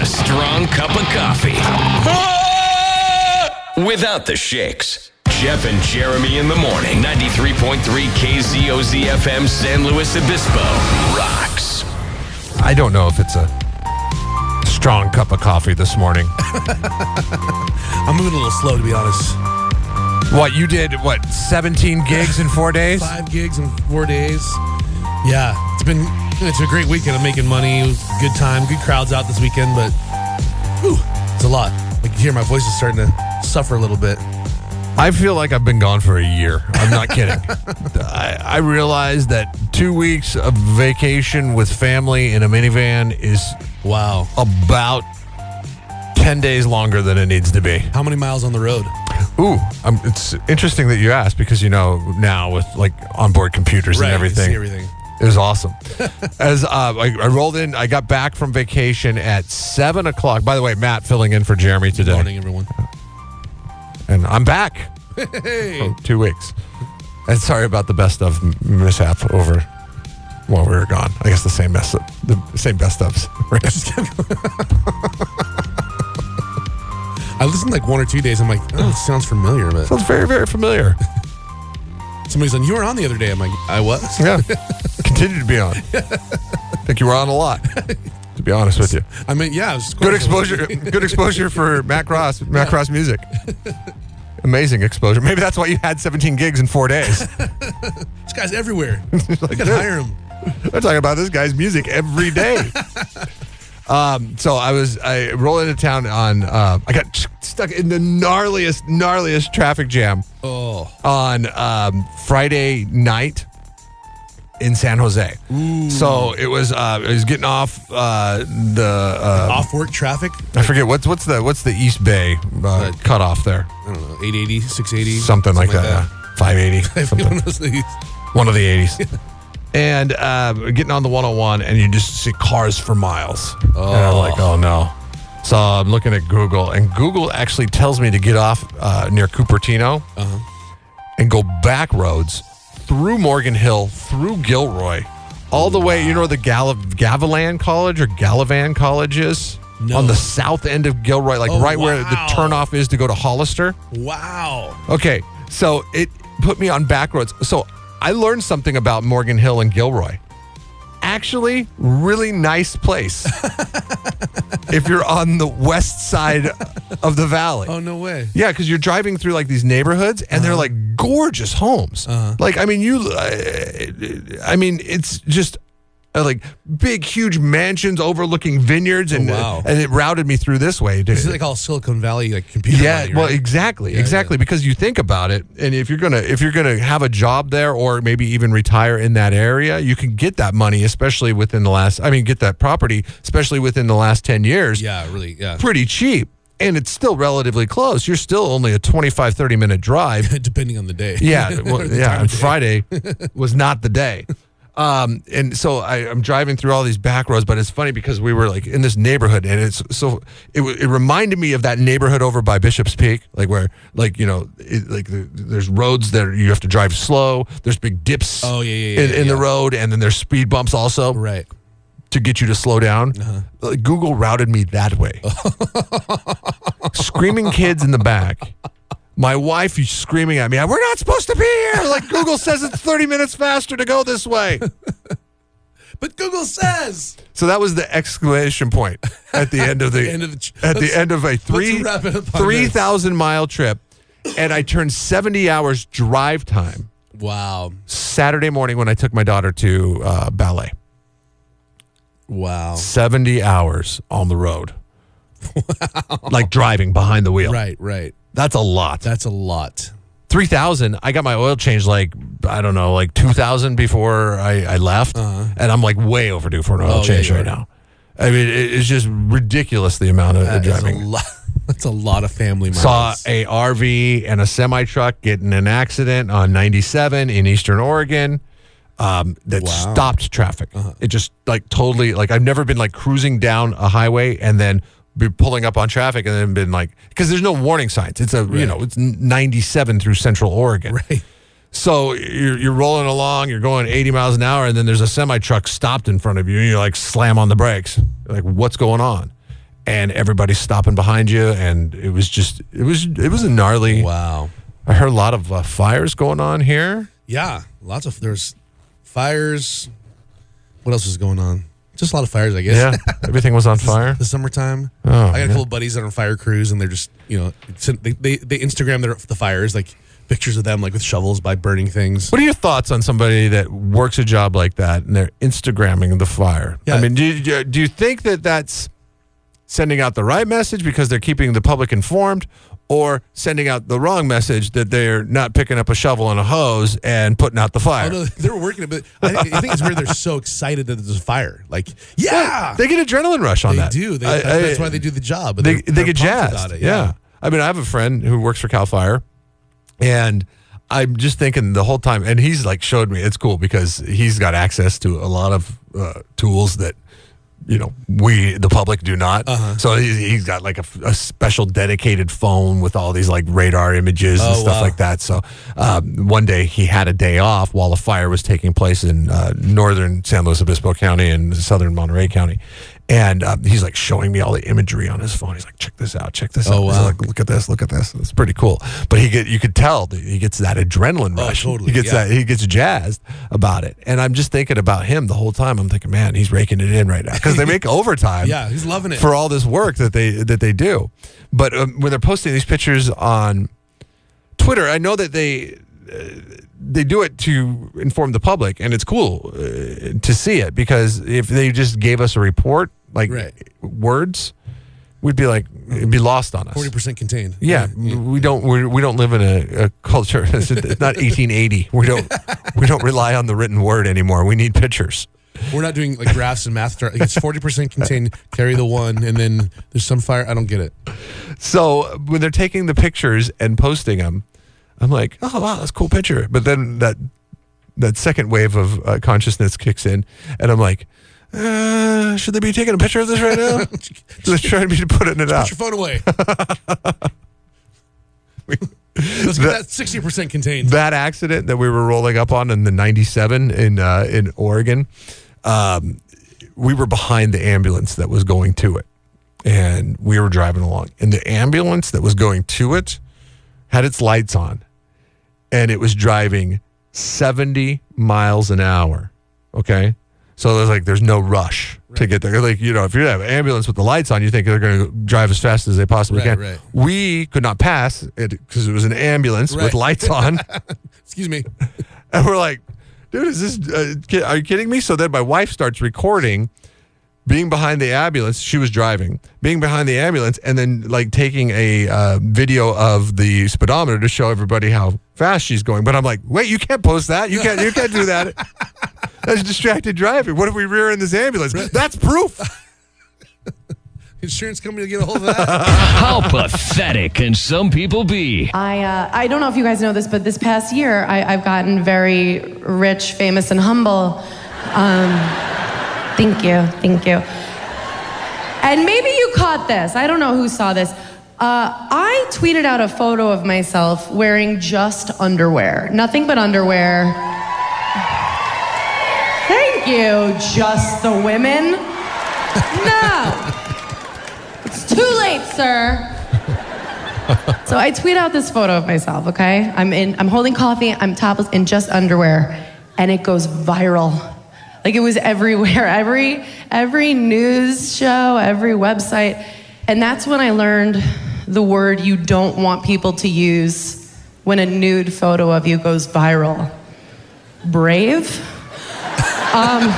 strong cup of coffee. Without the shakes. Jeff and Jeremy in the morning. 93.3 KZOZ FM San Luis Obispo. Rocks. I don't know if it's a strong cup of coffee this morning. I'm moving a little slow, to be honest. What, you did, 17 gigs in 4 days? 5 gigs in 4 days. Yeah, it's a great weekend. I'm making money. It was a good time. Good crowds out this weekend, but it's a lot. I can hear my voice is starting to suffer a little bit. I feel like I've been gone for a year. I'm not kidding. I realized that 2 weeks of vacation with family in a minivan is about 10 days longer than it needs to be. How many miles on the road? Ooh, it's interesting that you asked because, now with onboard computers and everything. You see everything. It was awesome. As I rolled in, I got back from vacation at 7 o'clock. By the way, Matt filling in for Jeremy today. Good morning, everyone. And I'm back. Hey. For 2 weeks. And sorry about the best of mishap over while we were gone. I guess the same best ofs. Right? I listened 1 or 2 days. I'm like, it sounds familiar. But Sounds very, very familiar. Somebody's like, you were on the other day. I'm like, I was? Yeah. Continue to be on. I think you were on a lot, to be honest with you. I mean, yeah. It was good exposure. Good exposure for Matt Cross. Matt Cross music. Amazing exposure. Maybe that's why you had 17 gigs in 4 days. This guy's everywhere. You can hire him. I'm talking about this guy's music every day. So I rolled into town on, I got stuck in the gnarliest traffic jam on Friday night in San Jose. Ooh. So it was getting off the off work traffic. I forget what's the East Bay cutoff there. I don't know, 880, 680, something like that. Yeah. 580, something. One of the 80s. And getting on the 101, and you just see cars for miles. And I'm like, oh no. So I'm looking at Google, and Google actually tells me to get off near Cupertino and go back roads through Morgan Hill, through Gilroy, all the way, the Gavilan College or Gallivan College is? No. On the south end of Gilroy, right where the turnoff is to go to Hollister. Wow. Okay, so it put me on back roads. So I learned something about Morgan Hill and Gilroy. Actually, really nice place. If you're on the west side of the valley. Oh, no way. Yeah, because you're driving through these neighborhoods, and they're gorgeous homes. It's just big, huge mansions overlooking vineyards, and it routed me through this way. This is all Silicon Valley computer money, right? Well, exactly, because you think about it, and if you're gonna have a job there, or maybe even retire in that area, you can get that money, especially within the last. Get that property, especially within the last 10 years. Yeah, really, yeah, pretty cheap. And it's still relatively close. You're still only a 25, 30-minute drive. Depending on the day. Yeah, and Friday was not the day. And so I'm driving through all these back roads, but it's funny because we were in this neighborhood, and it reminded me of that neighborhood over by Bishop's Peak, where there's roads that you have to drive slow. There's big dips in the road, and then there's speed bumps also. Right. To get you to slow down. Google routed me that way. Screaming kids in the back. My wife is screaming at me, we're not supposed to be here. Google says it's 30 minutes faster to go this way. But Google says. So that was the exclamation point at the end of the end of a 3,000 mile trip. And I turned 70 hours drive time. Wow. Saturday morning when I took my daughter to ballet. Wow. 70 hours on the road. Wow. Driving behind the wheel. Right. That's a lot. 3,000. I got my oil changed 2,000 before I left. And I'm way overdue for an oil change right now. It's just ridiculous the amount of driving. That's a lot of family miles. Saw a RV and a semi-truck get in an accident on 97 in Eastern Oregon. That stopped traffic. It just totally I've never been cruising down a highway and then be pulling up on traffic and then been because there's no warning signs. It's it's 97 through Central Oregon. Right. So you're rolling along, you're going 80 miles an hour, and then there's a semi truck stopped in front of you, and you're slam on the brakes. You're what's going on? and everybody's stopping behind you, and it was a gnarly. Wow. I heard a lot of fires going on here. Yeah, there's fires. What else was going on? Just a lot of fires, I guess. Yeah, everything was on fire. The summertime. Oh, I got a couple of buddies that are on fire crews, and they're just, they Instagram the fires, like pictures of them like with shovels by burning things. What are your thoughts on somebody that works a job like that and they're Instagramming the fire? Yeah. I mean, do you think that that's sending out the right message because they're keeping the public informed, or sending out the wrong message that they're not picking up a shovel and a hose and putting out the fire? Oh, no, they were working it, but I think it's weird they're so excited that there's a fire. Like, yeah! They get adrenaline rush on that. They do. That's why they do the job. But they they're get pumped jazzed. about it. Yeah. I mean, I have a friend who works for CAL FIRE, and I'm just thinking the whole time, and he's like showed me, it's cool because he's got access to a lot of tools that, we, the public, do not. So he's got like a special dedicated phone with all these like radar images and stuff like that. So one day he had a day off while a fire was taking place in northern San Luis Obispo County and southern Monterey County. And he's like showing me all the imagery on his phone. He's like, check this out. Oh, wow. He's like, look at this. It's pretty cool. But you could tell that he gets that adrenaline rush. Totally. He gets jazzed about it. And I'm just thinking about him the whole time. I'm thinking, man, he's raking it in right now because they make overtime. Yeah, he's loving it for all this work that they do. But when they're posting these pictures on Twitter, I know that they do it to inform the public, and it's cool to see it, because if they just gave us a report, like words, we'd be like, it'd be lost on us. 40% contained. Yeah, we don't live in a culture. It's not 1880. We don't rely on the written word anymore. We need pictures. We're not doing like graphs and math. It's 40% contained. Carry the one, and then there's some fire. I don't get it. So when they're taking the pictures and posting them, I'm like, oh wow, that's a cool picture. But then that second wave of consciousness kicks in, and I'm like, should they be taking a picture of this right now? They're trying to putting it out. Put your phone away. Let's get that 60% contained. That accident that we were rolling up on in the 97 in Oregon, we were behind the ambulance that was going to it, and we were driving along, and the ambulance that was going to it had its lights on, and it was driving 70 miles an hour. Okay. So there's no rush to get there. Like, if you have an ambulance with the lights on, you think they're going to drive as fast as they possibly can. Right. We could not pass it because it was an ambulance with lights on. Excuse me. And we're like, dude, is this, are you kidding me? So then my wife starts recording being behind the ambulance. She was driving, being behind the ambulance, and then like taking a video of the speedometer to show everybody how fast she's going. But I'm like, wait, you can't post that. You can't do that. That's distracted driving. What if we rear in this ambulance? That's proof. Insurance company will get a hold of that. How pathetic can some people be? I don't know if you guys know this, but this past year, I've gotten very rich, famous, and humble. Thank you. And maybe you caught this. I don't know who saw this. I tweeted out a photo of myself wearing just underwear. Nothing but underwear. Thank you, just the women. No. It's too late, sir. So I tweet out this photo of myself, okay? I'm holding coffee, I'm topless in just underwear, and it goes viral. Like, it was everywhere, every news show, every website. And that's when I learned the word you don't want people to use when a nude photo of you goes viral. Brave? Can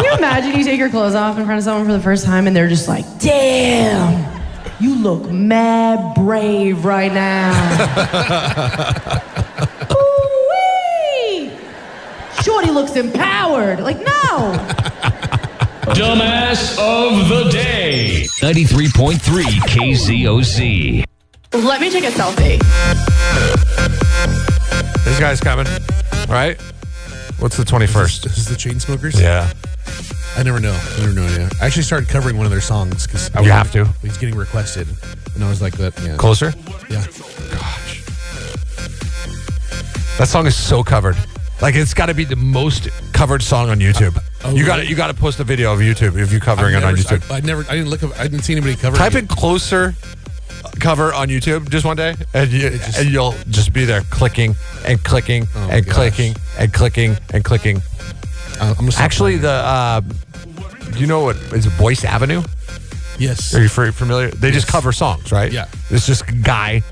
you imagine you take your clothes off in front of someone for the first time and they're just like, damn, you look mad brave right now. Ooh-wee. Shorty looks empowered. Like, no. Dumbass of the day. 93.3 KZOZ. Let me take a selfie. This guy's coming, right? What's the 21st? This is the Chainsmokers? Yeah. I never know. Yeah. I actually started covering one of their songs because You have to. He's getting requested, and I was like, "That, yeah." Closer? Yeah. Gosh. That song is so covered. Like, it's got to be the most covered song on YouTube. You really? got to post a video of YouTube if you covering it on YouTube. I didn't see anybody covering Type it. in Closer cover on YouTube just one day, and you'll just be there clicking and clicking and clicking and clicking and clicking. Actually, do you know what is Voice Avenue? Yes. Are you familiar? They just cover songs, right? Yeah. It's just a guy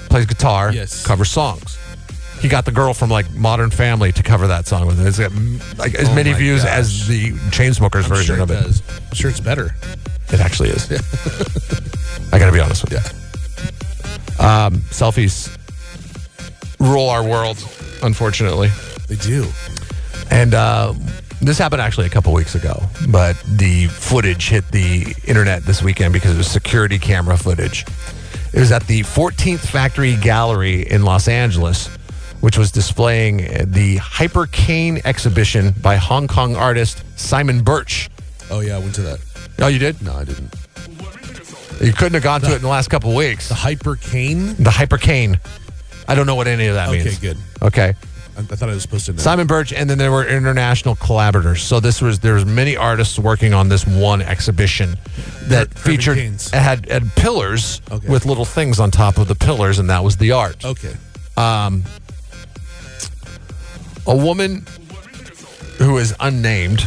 plays guitar, Yes. covers songs. He got the girl from like Modern Family to cover that song with it. It's got like as many views as the Chainsmokers version of it. Does. I'm sure it's better. It actually is. I got to be honest with you. Selfies rule our world, unfortunately. They do. And this happened actually a couple weeks ago, but the footage hit the internet this weekend because it was security camera footage. It was at the 14th Factory Gallery in Los Angeles, which was displaying the Hypercane exhibition by Hong Kong artist Simon Birch. Oh, yeah, I went to that. Oh, you did? No, I didn't. You couldn't have gone to it in the last couple of weeks. The Hypercane? The Hypercane. I don't know what any of that means. Okay, good. Okay. I thought I was supposed to know. Simon Birch, and then there were international collaborators. So there was many artists working on this one exhibition that featured had pillars with little things on top of the pillars, and that was the art. Okay. A woman who is unnamed,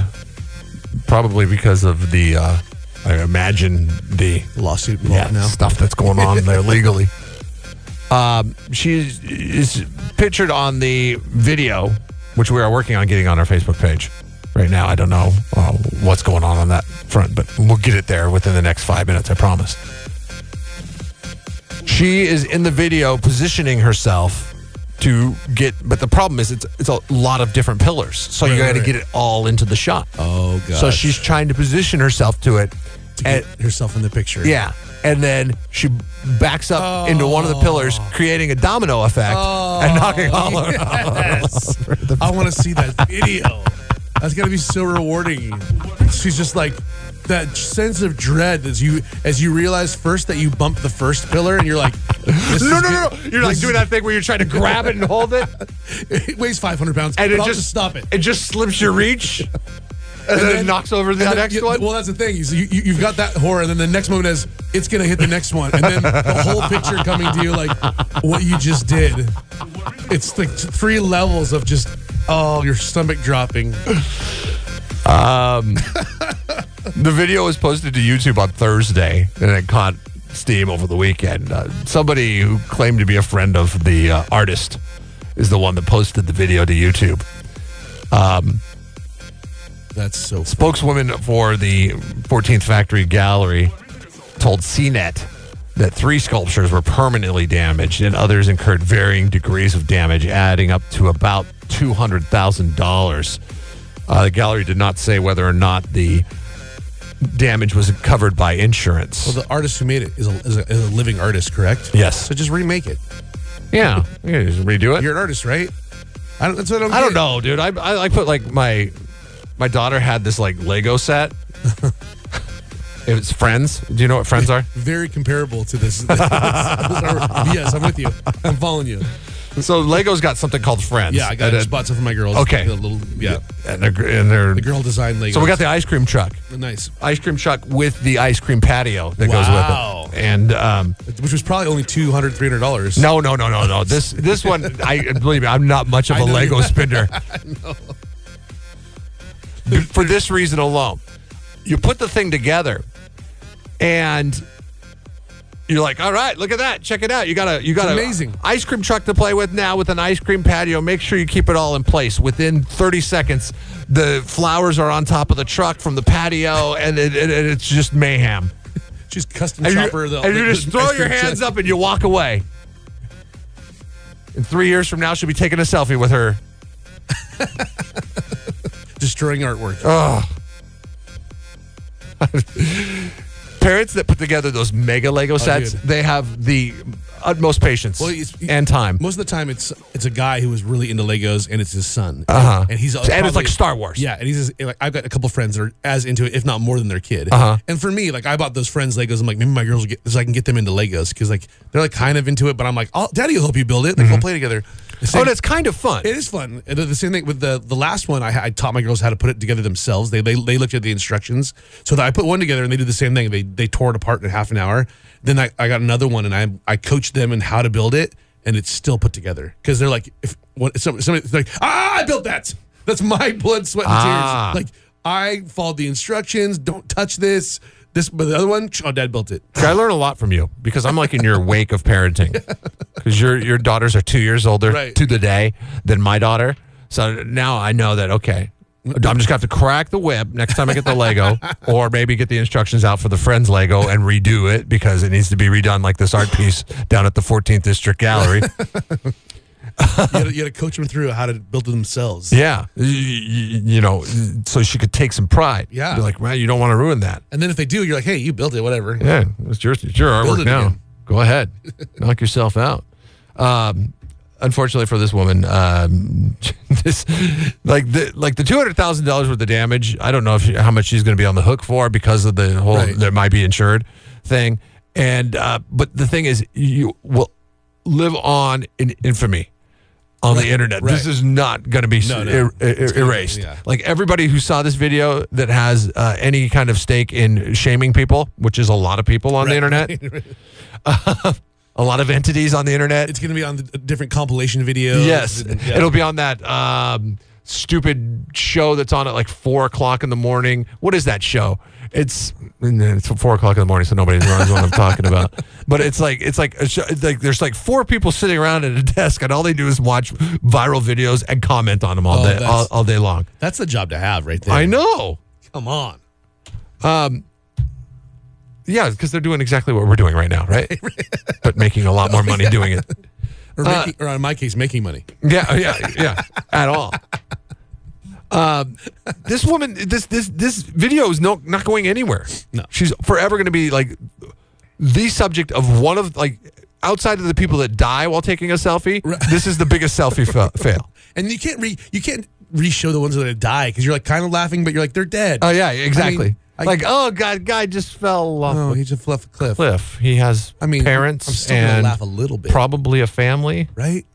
probably because of the, I imagine the lawsuit now. Stuff that's going on there legally. She is pictured on the video, which we are working on getting on our Facebook page right now. I don't know what's going on that front, but we'll get it there within the next 5 minutes, I promise. She is in the video positioning herself to get, but the problem is it's a lot of different pillars, so you got to get it all into the shot. Oh, God. So she's trying to position herself to it. To get herself in the picture. Yeah. And then she backs up into one of the pillars, creating a domino effect and knocking all over. I want to see that video. That's got to be so rewarding. She's just like that sense of dread as you realize first that you bumped the first pillar and you're like, no. You're like doing that thing where you're trying to grab it and hold it. It weighs 500 pounds. And I'll just stop it. It just slips your reach. And then it knocks over the next one? Well, that's the thing. You've got that horror, and then the next moment is, it's going to hit the next one. And then the whole picture coming to you like what you just did. It's like 3 levels of just, your stomach dropping. The video was posted to YouTube on Thursday, and it caught steam over the weekend. Somebody who claimed to be a friend of the artist is the one that posted the video to YouTube. That's so funny. Spokeswoman for the 14th Factory Gallery told CNET that 3 sculptures were permanently damaged and others incurred varying degrees of damage, adding up to about $200,000. The gallery did not say whether or not the damage was covered by insurance. Well, the artist who made it is a living artist, correct? Yes. So just remake it. Yeah. You can just redo it. You're an artist, right? I don't know, dude. I put like my daughter had this like Lego set. It was Friends. Do you know what Friends are? Very comparable to this. Yes, I'm with you. I'm following you. So Lego's got something called Friends. Yeah, I just bought some for my girls. Okay. And they're the girl designed Legos. So we got the ice cream truck. Nice. Ice cream truck with the ice cream patio that goes with it. And which was probably only $200, $300. No. This one, believe me, I'm not much of a Lego spender. No. For this reason alone. You put the thing together and you're like, all right, look at that. Check it out. You got amazing. An ice cream truck to play with now with an ice cream patio. Make sure you keep it all in place. Within 30 seconds, the flowers are on top of the truck from the patio, and it's just mayhem. Just custom chopper. And you just throw your hands up and you walk away. And 3 years from now, she'll be taking a selfie with her. Destroying artwork. Oh. Parents that put together those mega Lego sets, they have the utmost patience and time. Most of the time, it's a guy who is really into Legos, and it's his son. And it's like Star Wars. Yeah, and he's like, I've got a couple friends that are as into it, if not more than their kid. And for me, like, I bought those friends Legos. I'm like, maybe my girls will get, so I can get them into Legos because like they're like kind of into it. But I'm like, Daddy will help you build it. Like we'll play together. Oh, and it's kind of fun. It is fun. And the same thing with the last one. I taught my girls how to put it together themselves. They looked at the instructions. So that I put one together and they did the same thing. They tore it apart in half an hour. Then I got another one and I coached them in how to build it, and it's still put together because they're like, if somebody's like, I built that. That's my blood, sweat, and tears. Like I followed the instructions. Don't touch this. But the other one, Dad built it. I learn a lot from you because I'm like in your wake of parenting. Because your daughters are 2 years older to the day than my daughter. So now I know that, okay, I'm just going to have to crack the whip next time I get the Lego, or maybe get the instructions out for the Friends Lego and redo it because it needs to be redone like this art piece down at the 14th District Gallery. You had to coach them through how to build it themselves. Yeah. You know, so she could take some pride. Yeah. Be like, well, you don't want to ruin that. And then if they do, you're like, hey, you built it, whatever. Yeah. It's your artwork now. Again. Go ahead. Knock yourself out. Unfortunately for this woman, this like the $200,000 worth of damage, I don't know how much she's going to be on the hook for because of the whole there might be insured thing. And but the thing is, you will live on in infamy on the internet. This is not going to be erased. Yeah. Like everybody who saw this video that has any kind of stake in shaming people, which is a lot of people on the internet, a lot of entities on the internet. It's going to be on the different compilation videos. Yes. It'll be on that stupid show that's on at like 4 o'clock in the morning. What is that show? It's 4 o'clock in the morning, so nobody knows what I'm talking about. But it's like a show, there's like 4 people sitting around at a desk, and all they do is watch viral videos and comment on them all day long. That's the job to have, right there. I know. Come on. Yeah, because they're doing exactly what we're doing right now, right? But making a lot more money doing it. Or in my case, making money. Yeah. At all. This woman, this video is not going anywhere. No. She's forever going to be like the subject of one of like outside of the people that die while taking a selfie. Right. This is the biggest selfie fail. And you can't re-show the ones that die because you're like kind of laughing, but you're like they're dead. Oh yeah, exactly. Oh God, guy just fell off. No, he just fell off a cliff. He has parents. I'm still gonna laugh a little bit. Probably a family, right?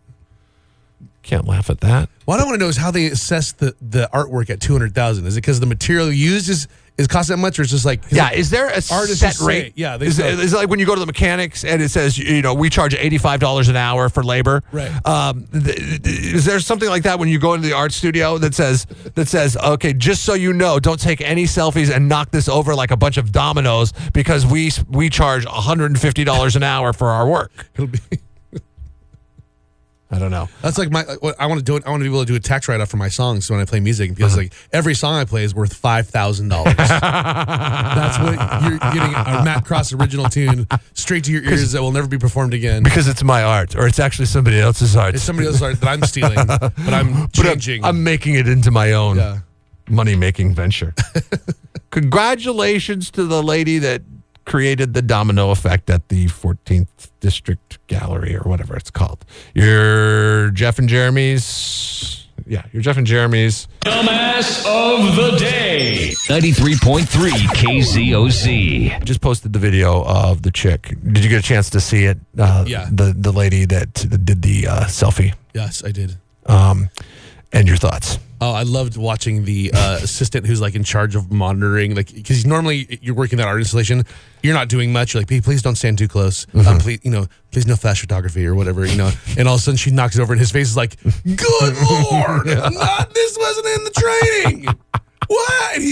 Can't laugh at that. What I want to know is how they assess the artwork at $200,000. Is it because the material used is cost that much, or it's just like is there a set rate? Yeah, is it like when you go to the mechanics and it says we charge $85 an hour for labor? Right. Is there something like that when you go into the art studio that says okay, just so you know, don't take any selfies and knock this over like a bunch of dominoes because we charge $150 an hour for our work. It'll be. I don't know. That's like I want to be able to do a tax write-off for my songs when I play music because like every song I play is worth $5,000. That's what you're getting, a Matt Cross original tune straight to your ears that will never be performed again. Because it's my art, or it's actually somebody else's art. It's somebody else's art that I'm stealing, but I'm changing. I'm making it into my own money-making venture. Congratulations to the lady that created the domino effect at the 14th District Gallery or whatever it's called. Your Jeff and Jeremy's. Yeah, your Jeff and Jeremy's. Dumbass of the day. 93.3 KZOZ. Just posted the video of the chick. Did you get a chance to see it? Yeah. The lady that did the selfie. Yes, I did. And your thoughts? Oh, I loved watching the assistant who's like in charge of monitoring, like because normally you're working that art installation, you're not doing much. You're like, hey, please don't stand too close. Please no flash photography or whatever, And all of a sudden she knocks it over, and his face is like, "Good Lord, this wasn't in the training." What? And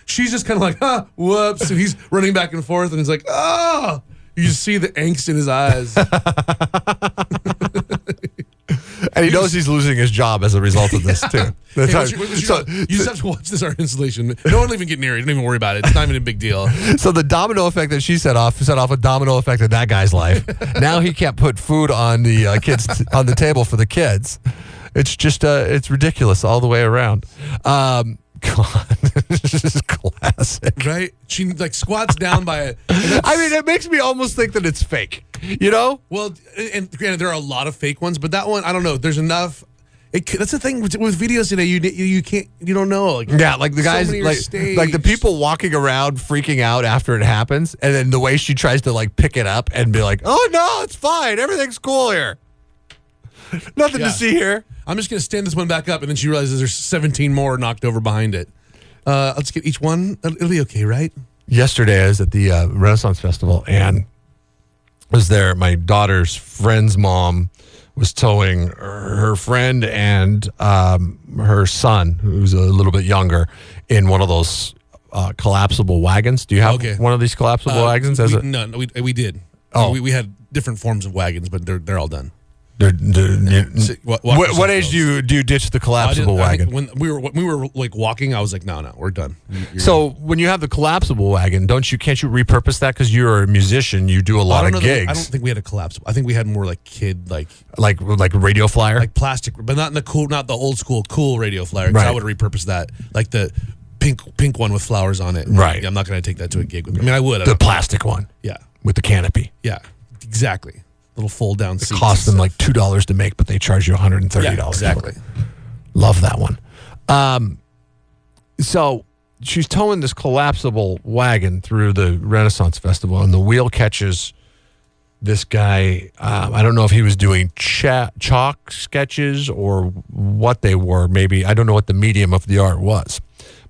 she's just kind of like, "Huh, whoops," and he's running back and forth, and he's like, "Oh." You just see the angst in his eyes. And he knows he's losing his job as a result of this, too. You just have to watch this art installation. No one will even get near it. Don't even worry about it. It's not even a big deal. So the domino effect that she set off a domino effect in that guy's life. Now he can't put food on the kids on the table for the kids. It's just it's ridiculous all the way around. God, this is classic, right? She like squats down by it. I mean, it makes me almost think that it's fake. Well, and granted, there are a lot of fake ones, but that one, I don't know. There's enough. That's the thing with videos today. You don't know. Like the guys, like the people walking around freaking out after it happens, and then the way she tries to like pick it up and be like, "Oh no, it's fine, everything's cool here." Nothing to see here. I'm just going to stand this one back up, and then she realizes there's 17 more knocked over behind it. I'll just get each one. It'll be okay, right? Yesterday, I was at the Renaissance Festival, and was there. My daughter's friend's mom was towing her friend and her son, who's a little bit younger, in one of those collapsible wagons. Do you have one of these collapsible wagons? No, we did. Oh. We had different forms of wagons, but they're all done. What age do you ditch the collapsible wagon? When we were like walking, I was like, no, we're done. So when you have the collapsible wagon, can't you repurpose that? Because you're a musician, you do a lot of gigs. I don't think we had a collapsible. I think we had more like kid like radio flyer, like plastic, but not the old school cool radio flyer. Right. I would repurpose that, like the pink one with flowers on it. Right. I'm not going to take that to a gig. I mean, I would. The plastic one. Yeah. With the canopy. Yeah. Exactly. Little fold down seats. It costs them like $2 to make, but they charge you $130. Yeah, exactly. Love that one. So she's towing this collapsible wagon through the Renaissance Festival, and the wheel catches this guy. I don't know if he was doing chalk sketches or what they were. Maybe I don't know what the medium of the art was,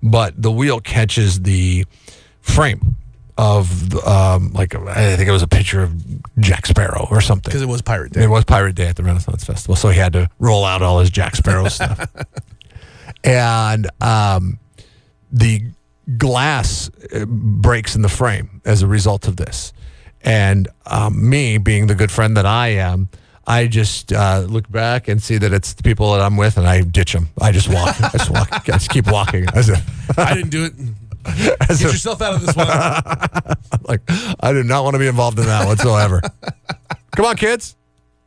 but the wheel catches the frame of I think it was a picture of Jack Sparrow or something. Because it was Pirate Day. It was Pirate Day at the Renaissance Festival, so he had to roll out all his Jack Sparrow stuff. And the glass breaks in the frame as a result of this. And me, being the good friend that I am, I just look back and see that it's the people that I'm with, and I ditch them. I just walk. I just keep walking. I didn't do it. Get yourself out of this one. I do not want to be involved in that whatsoever. Come on, kids.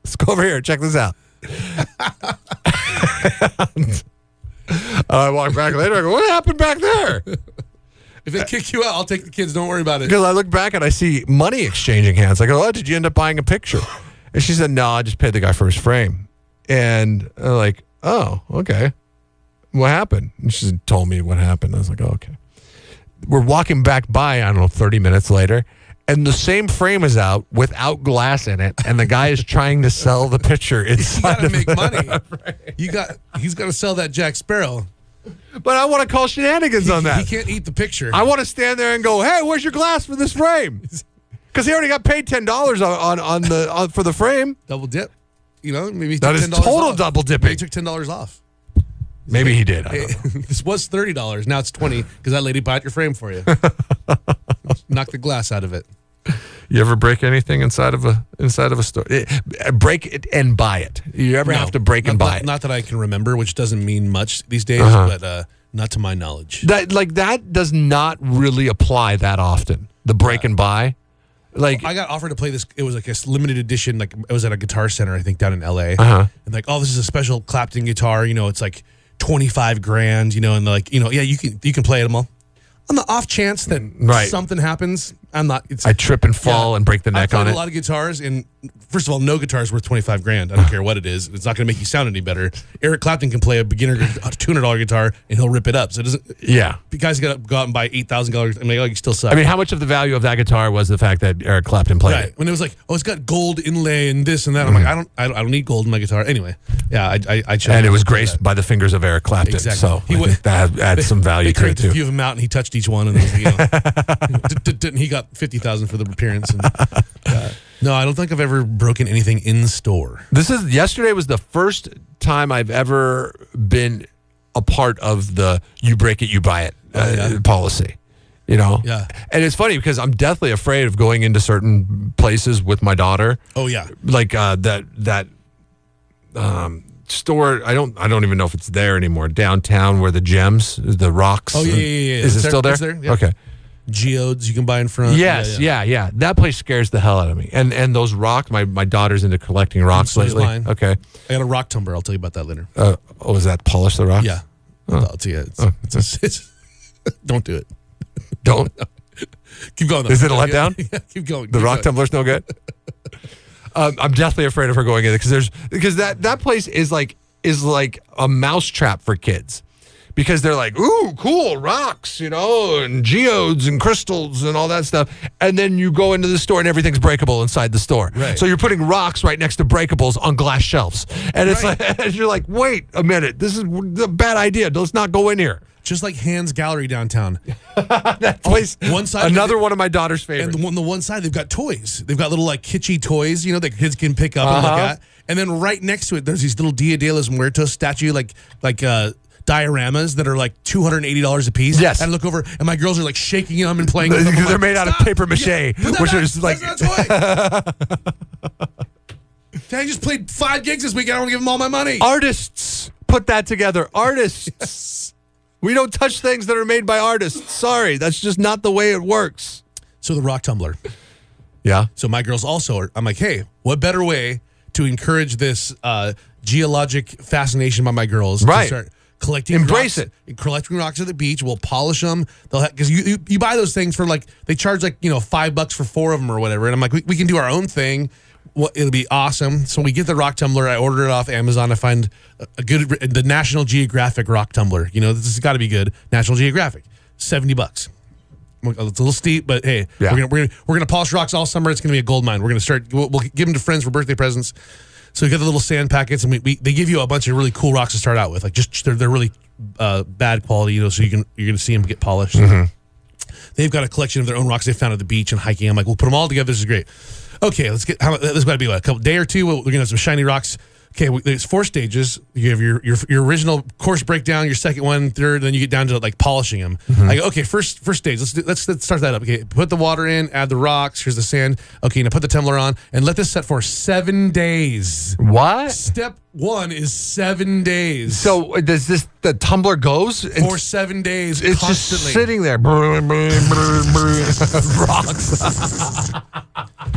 Let's go over here. Check this out. I walk back later. I go, what happened back there? If they kick you out, I'll take the kids. Don't worry about it. Because I look back and I see money exchanging hands. I go, oh, did you end up buying a picture? And she said, no, I just paid the guy for his frame. And I'm like, oh, okay. What happened? And she told me what happened. I was like, oh, okay. We're walking back by, I don't know, 30 minutes later, and the same frame is out without glass in it, and the guy is trying to sell the picture inside. You got to make money. Right. He's got to sell that Jack Sparrow. But I want to call shenanigans on that. He can't eat the picture. I want to stand there and go, hey, where's your glass for this frame? Because he already got paid $10 for the frame. Double dip. Maybe that is total double dipping. Maybe he took $10 off. Maybe he did. This was $30. Now it's $20 because that lady bought your frame for you. Knock the glass out of it. You ever break anything inside of a store? Break it and buy it. You ever have to break and buy it? Not that I can remember, which doesn't mean much these days, but not to my knowledge. That does not really apply that often. The break and buy. I got offered to play this. It was like a limited edition. Like it was at a Guitar Center, I think, down in L.A. And this is a special Clapton guitar. It's like $25,000. And you can play them all. On the off chance that something happens, I trip and fall and break the neck on it. A lot of guitars, and first of all, no guitar is worth $25,000. I don't care what it is; it's not going to make you sound any better. Eric Clapton can play a beginner $200 guitar, and he'll rip it up. So it doesn't. Yeah, you guys got to go out and buy $8,000. I mean, you still suck. I mean, how much of the value of that guitar was the fact that Eric Clapton played it? When it was like, oh, it's got gold inlay and this and that. I'm like, I don't need gold in my guitar anyway. Yeah, I chose. And it was graced by the fingers of Eric Clapton. Exactly. So I think that adds some value to it too. A few of them out, and he touched each one, and he got $50,000 for the appearance. And, no, I don't think I've ever broken anything in store. Yesterday was the first time I've ever been a part of the "you break it, you buy it" policy. Yeah. And it's funny because I'm deathly afraid of going into certain places with my daughter. Oh yeah, like that store. I don't even know if it's there anymore. Downtown, where the gems, the rocks. Oh yeah. Is it still there? It's there? Yeah. Okay. Geodes you can buy in front. Yes, yeah. That place scares the hell out of me. And those rocks, my daughter's into collecting rocks lately. Mine. Okay. I got a rock tumbler. I'll tell you about that later. Is that polish the rocks? Yeah. I'll tell you. Don't do it. Don't. Keep going. Though. Is it a letdown? Yeah, keep going. The rock tumbler's no good? I'm definitely afraid of her going in because that place is like a mousetrap for kids. because they're like, ooh, cool, rocks, and geodes and crystals and all that stuff. And then you go into the store and everything's breakable inside the store. Right. So you're putting rocks right next to breakables on glass shelves. And it's like, and you're like, wait a minute, this is a bad idea. Let's not go in here. Just like Hans Gallery downtown. That place, one side, another one of my daughter's favorites. And on the one side, they've got toys. They've got little like kitschy toys, that kids can pick up and look at. And then right next to it, there's these little Dia de los Muertos statue, like dioramas that are like $280 a piece. Yes. And I look over, and my girls are like shaking them and playing. They're made out of paper mache, which is like. That's not a toy. I just played 5 gigs this weekend. I want to give them all my money. Artists put that together. Artists. We don't touch things that are made by artists. Sorry, that's just not the way it works. So the rock tumbler. Yeah. So my girls also I'm like, hey, what better way to encourage this geologic fascination by my girls? Right. To start collecting Embrace rocks, it. Collecting rocks at the beach. We'll polish them. Because you buy those things for they charge $5 for 4 of them or whatever. And I'm like, we can do our own thing. Well, it'll be awesome. So we get the rock tumbler. I order it off Amazon. I find the National Geographic rock tumbler. This has got to be good. National Geographic, $70. It's a little steep, but hey, yeah. we're gonna polish rocks all summer. It's gonna be a gold mine. We're gonna start. We'll give them to friends for birthday presents. So we got the little sand packets, and they give you a bunch of really cool rocks to start out with. Like they're really bad quality, so you're gonna see them get polished. Mm-hmm. They've got a collection of their own rocks they found at the beach and hiking. I'm like, we'll put them all together. This is great. Okay, this has got to be a couple day or two. We're gonna have some shiny rocks. Okay, there's 4 stages. You have your original course breakdown, your second one, third, then you get down to polishing them. Mm-hmm. I go, okay, first stage. Let's start that up. Okay, put the water in, add the rocks. Here's the sand. Okay, now put the tumbler on and let this set for 7 days. What? Step 1 is 7 days. So does the tumbler goes for 7 days? It's constantly. Just sitting there. Rocks.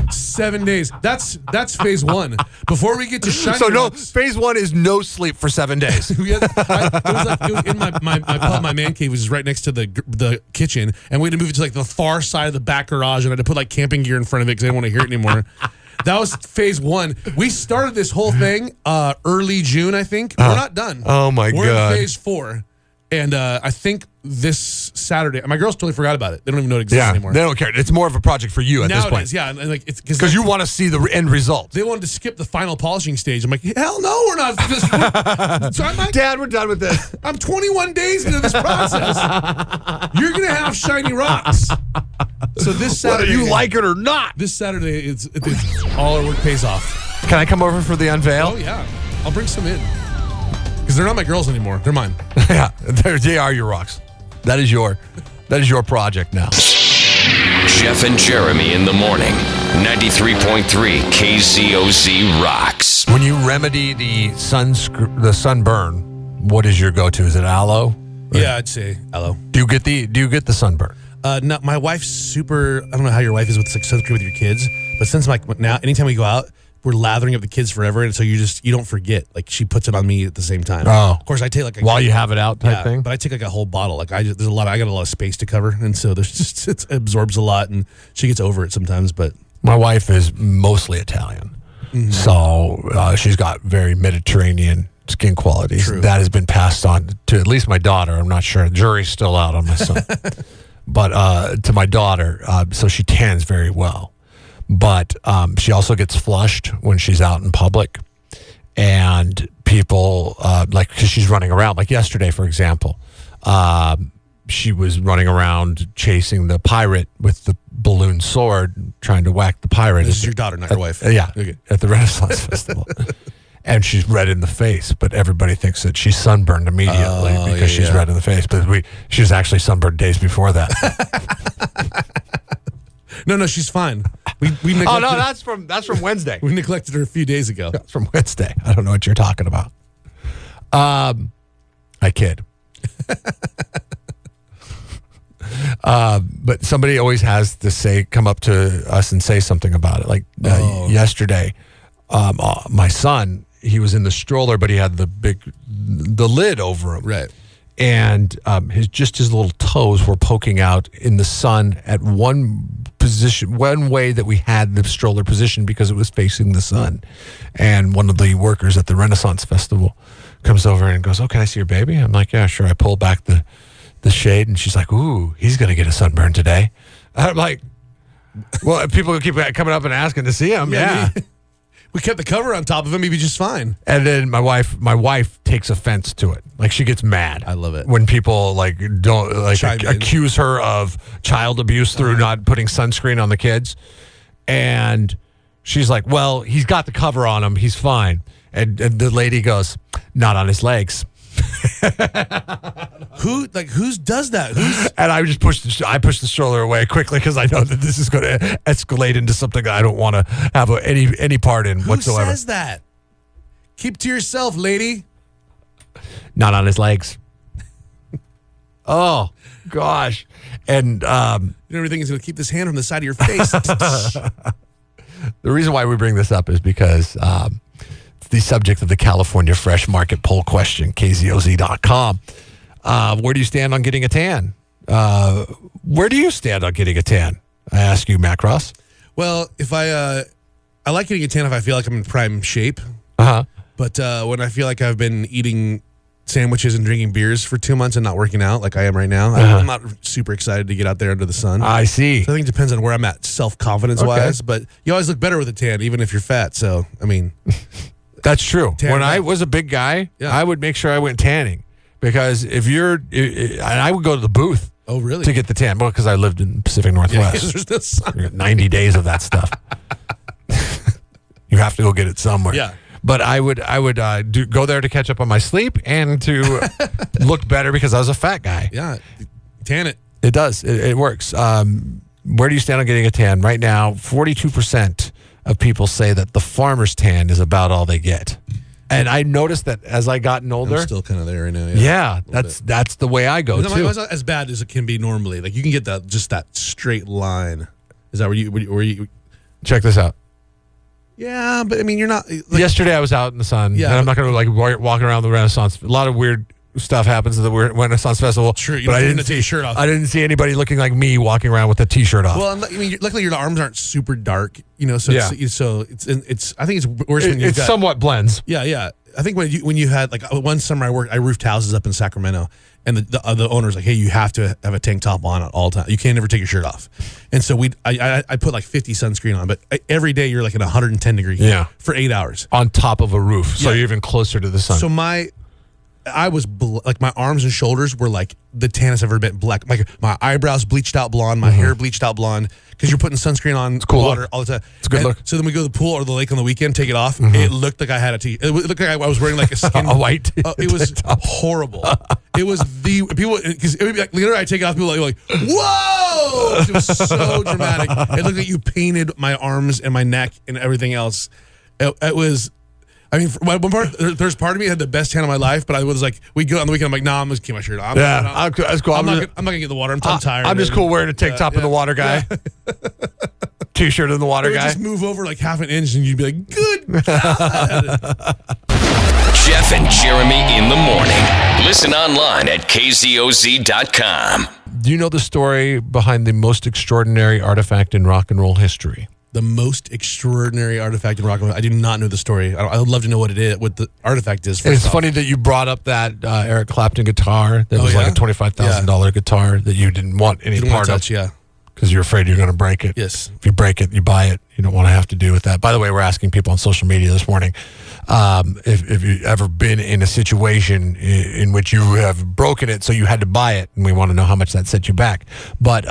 7 days. That's phase 1. Before we get to shiny rocks. Phase 1 is no sleep for 7 days. It was in my pub, my man cave, which is right next to the kitchen, and we had to move it to the far side of the back garage, and I had to put camping gear in front of it because I didn't want to hear it anymore. That was phase 1. We started this whole thing early June, I think. We're not done. Oh my God. We're in phase 4. And I think this Saturday, my girls totally forgot about it. They don't even know it exists anymore. They don't care. It's more of a project for you at this point. It is, yeah. And it's because you want to see the end result. They wanted to skip the final polishing stage. I'm like, hell no, we're not. So I'm like, Dad, we're done with this. I'm 21 days into this process. You're going to have shiny rocks. So this Saturday, whether you like it or not. This Saturday, it's all our work pays off. Can I come over for the unveil? Oh, yeah. I'll bring some in. Because they're not my girls anymore. They're mine. Yeah, they are your rocks. That is your project now. Jeff and Jeremy in the morning. 93.3 KZOZ rocks. When you remedy the sunburn, what is your go-to? Is it aloe? Yeah, I'd say aloe. Do you get the sunburn? No, my wife's super. I don't know how your wife is with sunscreen with your kids, but since now, anytime we go out, we're lathering up the kids forever, and so you don't forget. She puts it on me at the same time. Oh, of course I take while you have it out type thing. But I take a whole bottle. I got a lot of space to cover, and so it absorbs a lot, and she gets over it sometimes. But my wife is mostly Italian, so she's got very Mediterranean skin qualities. True. That has been passed on to at least my daughter. I'm not sure. The jury's still out on my son, but to my daughter, so she tans very well. But she also gets flushed when she's out in public. And people, because she's running around. Like yesterday, for example, she was running around chasing the pirate with the balloon sword, trying to whack the pirate. This is your daughter, not your wife. Yeah, okay. At the Renaissance Festival. And she's red in the face, but everybody thinks that she's sunburned immediately because she's red in the face. But she was actually sunburned days before that. No, she's fine. We oh no, that's from Wednesday. We neglected her a few days ago. That's from Wednesday. I don't know what you're talking about. I kid. But somebody always has to come up to us and say something about it. Like yesterday, my son, he was in the stroller, but he had the lid over him. Right. And his little toes were poking out in the sun at one way that we had the stroller positioned because it was facing the sun. And one of the workers at the Renaissance Festival comes over and goes, "Oh, can I see your baby?" I'm like, "Yeah, sure." I pull back the shade, and she's like, "Ooh, he's gonna get a sunburn today." I'm like, "Well, people keep coming up and asking to see him." Yeah. We kept the cover on top of him. He'd be just fine. And then my wife takes offense to it. Like, she gets mad. I love it when people like don't like accuse her of child abuse through not putting sunscreen on the kids. And she's like, "Well, he's got the cover on him. He's fine." And the lady goes, "Not on his legs." Who does that? And I just pushed the stroller away quickly because I know that this is going to escalate into something that I don't want to have any part in whatsoever. Who says that? Keep to yourself, lady. Not on his legs. Oh gosh. And everything is going to keep this hand from the side of your face. The reason why we bring this up is because it's the subject of the California Fresh Market poll question, KZOZ.com. Where do you stand on getting a tan? Where do you stand on getting a tan? I ask you, Matt Cross. Well, if I like getting a tan if I feel like I'm in prime shape. Uh-huh. But when I feel like I've been eating sandwiches and drinking beers for 2 months and not working out like I am right now, I'm not super excited to get out there under the sun. I see. So I think it depends on where I'm at self-confidence-wise. But you always look better with a tan, even if you're fat. So, I mean... That's true. When I was a big guy, I would make sure I went tanning. Because I would go to the booth. Oh, really? To get the tan. Well, because I lived in Pacific Northwest. There's no sun. You got 90 days of that stuff. You have to go get it somewhere. Yeah. But I would go there to catch up on my sleep and to look better because I was a fat guy. Yeah. Tan it. It does. It works. Where do you stand on getting a tan? Right now, 42% of people say that the farmer's tan is about all they get. And I noticed that as I gotten older. I'm still kind of there right now. Yeah, that's the way I go, too. It's not as bad as it can be normally. Like, you can get that straight line. Is that where you... Check this out. Yeah, but I mean, you're not... Like, yesterday I was out in the sun, and I'm not going to like walking around the Renaissance. A lot of weird stuff happens at the Renaissance Festival. True, but I didn't take your shirt off. I didn't see anybody looking like me walking around with a t-shirt off. Well, I mean, luckily your arms aren't super dark, so it's. I think it's worse when it's somewhat blends. Yeah. I think when you had like one summer I roofed houses up in Sacramento, and the owner's like, "Hey, you have to have a tank top on at all times. You can't ever take your shirt off." And so I put like 50 sunscreen on, but every day you're like in 110 degree heat for 8 hours on top of a roof, so you're even closer to the sun. So I was like my arms and shoulders were like the tannest I've ever been. Black, like my eyebrows bleached out blonde, my hair bleached out blonde because you're putting sunscreen on water all the time. It's a good look. So then we go to the pool or the lake on the weekend, take it off. It looked like I had it looked like I was wearing like a skin a white. It was horrible. It was people because it would be like literally I take it off, people like whoa! It was so dramatic. It looked like you painted my arms and my neck and everything else. It was. I mean, one part, there's part of me that had the best tan of my life, but I was like, we go on the weekend, I'm like, nah, I'm just keep my shirt on. That's cool. I'm not gonna get the water. I'm tired. I'm just cool wearing a tank top in the water guy. T-shirt in the water guy. Just move over like half an inch and you'd be like, good God. Jeff and Jeremy in the morning. Listen online at KZOZ.com. Do you know the story behind the most extraordinary artifact in rock and roll history? The most extraordinary artifact in rock and roll. I do not know the story. I would love to know what it is, what the artifact is. It's funny that you brought up that Eric Clapton guitar that was like a $25,000 guitar that you didn't want any part of. Yeah. Because you're afraid you're going to break it. Yes. If you break it, you buy it. You don't want to have to do with that. By the way, we're asking people on social media this morning if you've ever been in a situation in which you have broken it, so you had to buy it, and we want to know how much that set you back. But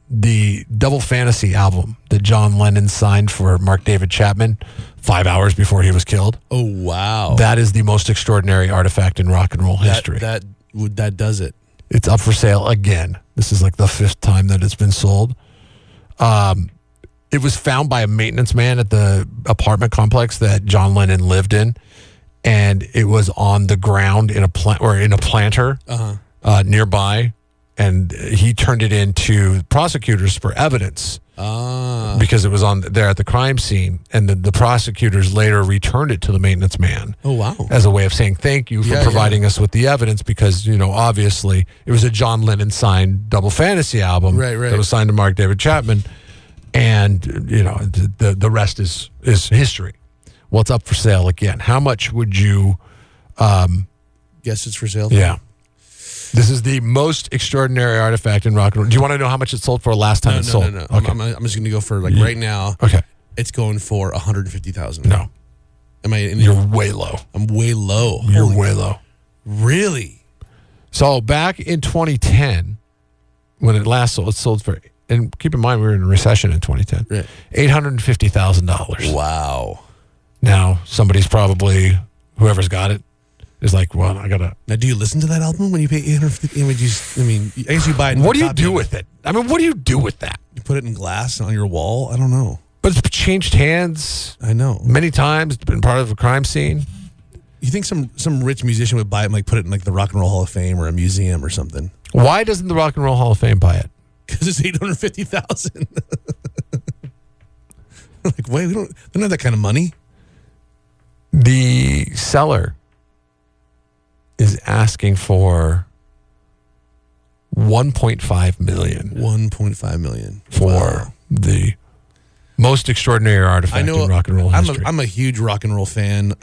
the Double Fantasy album that John Lennon signed for Mark David Chapman 5 hours before he was killed. Oh, wow. That is the most extraordinary artifact in rock and roll history. That does it. It's up for sale again. This is like the 5th time that it's been sold. It was found by a maintenance man at the apartment complex that John Lennon lived in, and it was on the ground in a planter nearby, and he turned it in to prosecutors for evidence because it was on there at the crime scene, and the prosecutors later returned it to the maintenance man. Oh, wow. As a way of saying thank you for providing us with the evidence, because obviously it was a John Lennon signed Double Fantasy album that was signed to Mark David Chapman, and the rest is history. Well, it's up for sale again. How much would you Guess it's for sale. Yeah. This is the most extraordinary artifact in rock and roll. Do you want to know how much it sold for last time it sold? No. Okay. I'm just going to go for right now. Okay. It's going for $150,000. No. Am I? You're way low. I'm way low. You're way low. Really? So back in 2010, when it last sold, it sold for, and keep in mind we were in a recession in 2010, Right. $850,000. Wow. Now somebody's probably, whoever's got it, is like, well, I gotta. Now, do you listen to that album when you pay $850,000? I mean, I guess you buy it. What do you do with it? I mean, what do you do with that? You put it in glass on your wall? I don't know. But it's changed hands I know. many times. It's been part of a crime scene. You think some rich musician would buy it and like put it in like the Rock and Roll Hall of Fame or a museum or something? Why doesn't the Rock and Roll Hall of Fame buy it? Because it's $850,000. Like, wait, they don't have that kind of money. The seller is asking for $1.5 million. $1.5 million For the most extraordinary artifact in rock and roll history. I'm a huge rock and roll fan.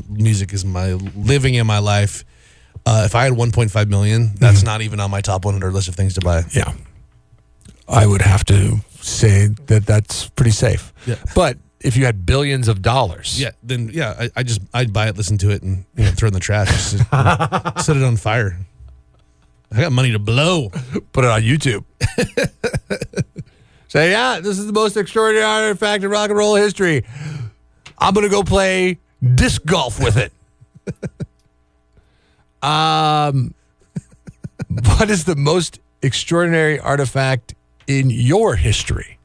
Music is my living in my life. If I had $1.5 million, that's not even on my top 100 list of things to buy. Yeah, I would have to say that that's pretty safe. Yeah. But if you had billions of dollars, Then I'd buy it, listen to it, and throw it in the trash, just set it on fire. I got money to blow. put it on YouTube. Say, yeah, this is the most extraordinary artifact in rock and roll history. I'm going to go play disc golf with it. What is the most extraordinary artifact in your history?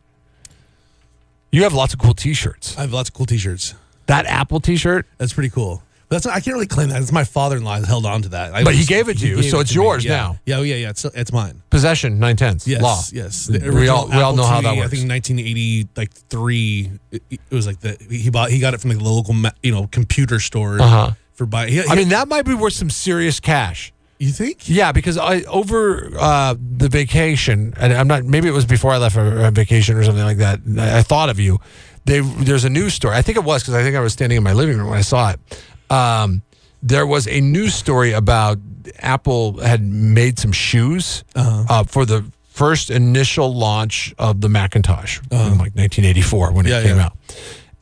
You have lots of cool T-shirts. I have lots of cool T-shirts. That Apple T-shirt? That's pretty cool. But I can't really claim that. It's my father-in-law that held on to that. But he gave it to you, so it's yours now. Yeah. It's mine. Possession, 9/10. Yes, Law. yes. We all know how that works. I think 1983. It was like he got it from like the local computer store for buying. I mean, that might be worth some serious cash. You think? Yeah, because over the vacation, and I'm not. Maybe it was before I left for a vacation or something like that. I thought of you. There's a news story. I think it was because I think I was standing in my living room when I saw it. There was a news story about Apple had made some shoes for the first initial launch of the Macintosh in like 1984 when it came out,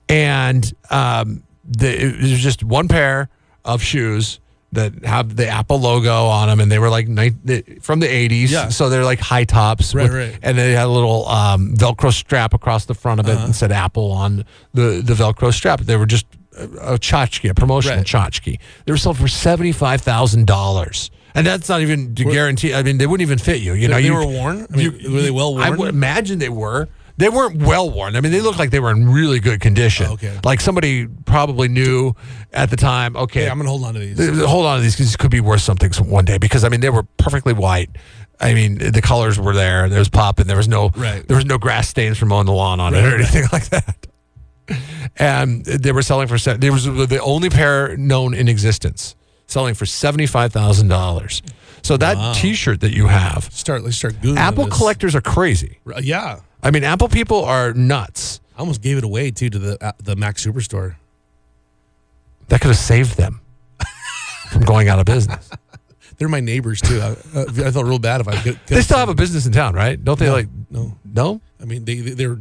and it was just one pair of shoes that have the Apple logo on them, and they were like from the 80s, so they're like high tops, right. And they had a little Velcro strap across the front of it and said Apple on the Velcro strap. They were just a tchotchke, a promotional tchotchke. They were sold for $75,000. And that's not even to guarantee. I mean, they wouldn't even fit you. They were worn? I mean, were they well worn? I would imagine they were. They weren't well worn. I mean, they looked like they were in really good condition. Oh, okay. Like somebody probably knew at the time, okay. Yeah, I'm going to hold on to these. Hold on to these because this could be worth something one day. Because, I mean, they were perfectly white. I mean, the colors were there. There was popping. There was no grass stains from mowing the lawn on it or anything like that. And they were selling for, they was the only pair known in existence, selling for $75,000. So that T-shirt that you have, let's start Googling Apple this. collectors are crazy. Yeah. I mean, Apple people are nuts. I almost gave it away, too, to the Mac Superstore. That could have saved them from going out of business. They're my neighbors, too. I felt real bad if I could. They still have a business in town, right? Don't they No? I mean, they're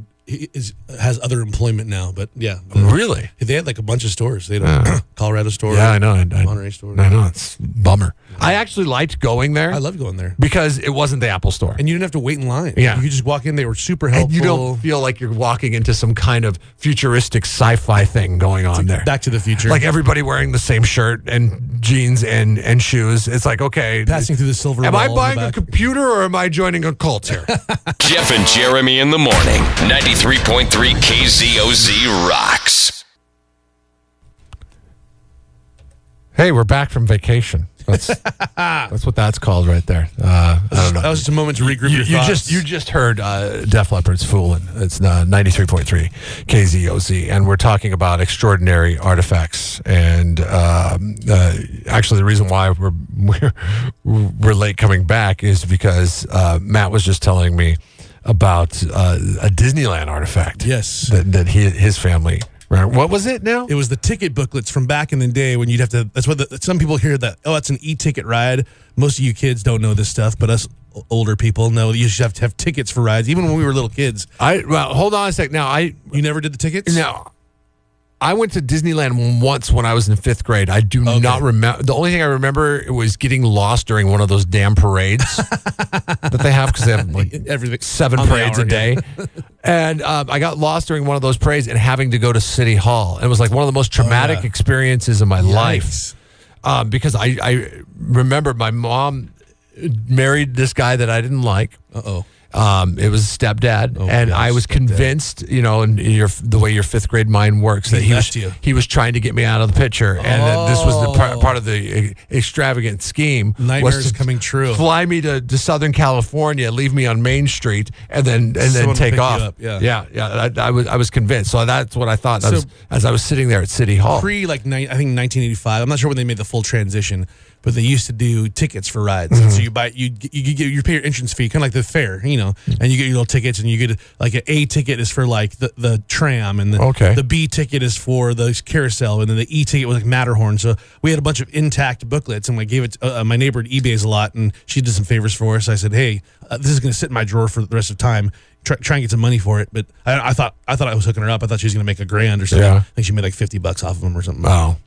has other employment now, but yeah. Really? They had like a bunch of stores. They had a Colorado store. Yeah, I know. Monterey store. I know. It's a bummer. I actually liked going there. I loved going there. Because it wasn't the Apple store. And you didn't have to wait in line. Yeah. You could just walk in. They were super helpful. And you don't feel like you're walking into some kind of futuristic sci-fi thing going on there. Back to the Future. Like everybody wearing the same shirt and jeans and shoes. It's like, okay. Passing through the silver Am wall I in buying the a back. computer or am I joining a cult here? Jeff and Jeremy in the morning. 93.3 KZOZ rocks. Hey, we're back from vacation. That's what that's called right there. I don't know. That was just a moment to regroup your thoughts. You just heard Def Leppard's "Foolin'." It's 93.3 KZOZ, and we're talking about extraordinary artifacts. And actually, the reason why we're late coming back is because Matt was just telling me about a Disneyland artifact. Yes, that his family Right. What was it now? It was the ticket booklets from back in the day when you'd have to. That's what some people hear that. Oh, it's an e-ticket ride. Most of you kids don't know this stuff, but us older people know that you should have to have tickets for rides. Even when we were little kids. Well, hold on a sec. Now, you never did the tickets? No. I went to Disneyland once when I was in 5th grade. I do not remember. The only thing I remember was getting lost during one of those damn parades that they have, because they have like everything 7 parades a day. And I got lost during one of those parades and having to go to City Hall. And it was like one of the most traumatic experiences of my life. Because I remember my mom married this guy that I didn't like. Uh-oh. It was a stepdad, I was convinced, and the way your 5th grade mind works, that he was trying to get me out of the picture, and that this was the part of the extravagant scheme. Nightmares coming true. Fly me to Southern California, leave me on Main Street, and then take off. I was convinced. So that's what I thought as I was sitting there at City Hall. I think 1985. I'm not sure when they made the full transition. But they used to do tickets for rides. Mm-hmm. So you pay your entrance fee, kind of like the fair, and you get your little tickets, and you get like an A ticket is for like the tram, and the B ticket is for the carousel, and then the E ticket was like Matterhorn. So we had a bunch of intact booklets, and I gave it to my neighbor at eBay's a lot, and she did some favors for us. I said, hey, this is going to sit in my drawer for the rest of the time. Try and get some money for it. But I thought I was hooking her up. I thought she was going to make $1,000 or something. Yeah. I think she made like $50 off of them or something. Wow.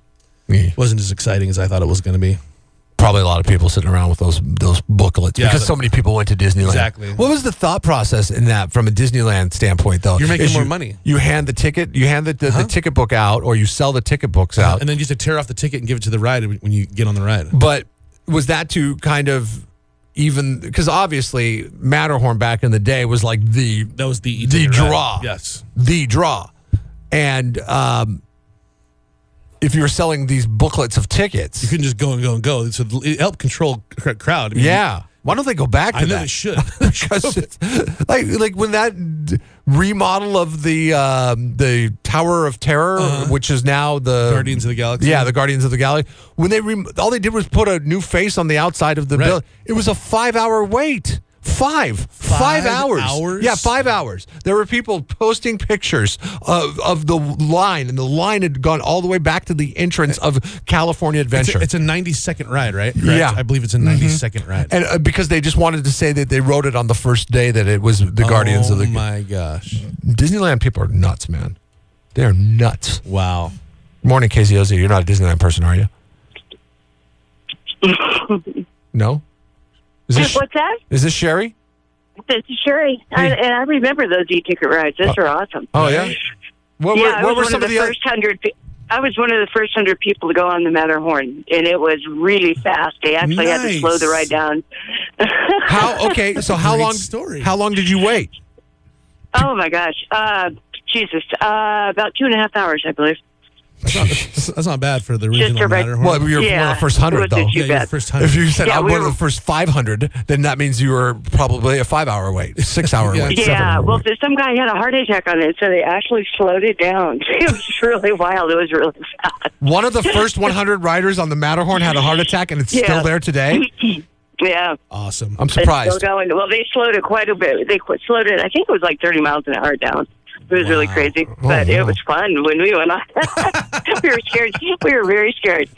It wasn't as exciting as I thought it was going to be. Probably a lot of people sitting around with those booklets because so many people went to Disneyland. Exactly. What was the thought process in that from a Disneyland standpoint, though? You're making more money. You hand the ticket, the ticket book out, or you sell the ticket books out. And then you just tear off the ticket and give it to the ride when you get on the ride. But was that to kind of even, because obviously Matterhorn back in the day was like the draw. Ride. Yes. The draw. And if you were selling these booklets of tickets, you couldn't just go and go and go. So it helped control crowd. I mean, why don't they go back to that? I know they should. Because it's, like when that remodel of the Tower of Terror, which is now the Guardians of the Galaxy. Yeah, the Guardians of the Galaxy. When all they did was put a new face on the outside of the building. It was a 5-hour wait. 5 hours. Yeah, 5 hours. There were people posting pictures of the line, and the line had gone all the way back to the entrance of California Adventure. It's a 90-second ride, right? Correct? Yeah. I believe it's a 90-second ride. And because they just wanted to say that they wrote it on the first day that it was the Guardians of the... Oh, my gosh. Disneyland people are nuts, man. They're nuts. Wow. Morning, KZOZ. You're not a Disneyland person, are you? No? What's that? Is this Sherry? This is Sherry. Hey. I remember those e-ticket rides. Those are awesome. Oh, yeah? What were some of the first 100? I was one of the first 100 people to go on the Matterhorn, and it was really fast. They actually had to slow the ride down. How long did you wait? Oh, my gosh. Jesus. About 2.5 hours, I believe. That's not bad for the regional Matterhorn. Well, you're one of the first 100, though. You're the first 100. If you said I'm one of the first 500, then that means you were probably a 5-hour wait, 6-hour wait. Yeah, well, some guy had a heart attack on it, so they actually slowed it down. It was really wild. It was really fast. One of the first 100 riders on the Matterhorn had a heart attack, and it's still there today? Yeah. Awesome. I'm surprised. It's still going. Well, they slowed it quite a bit. They slowed it, I think it was like 30 miles an hour down. It was really crazy, but it was fun when we went on. We were scared. We were very scared.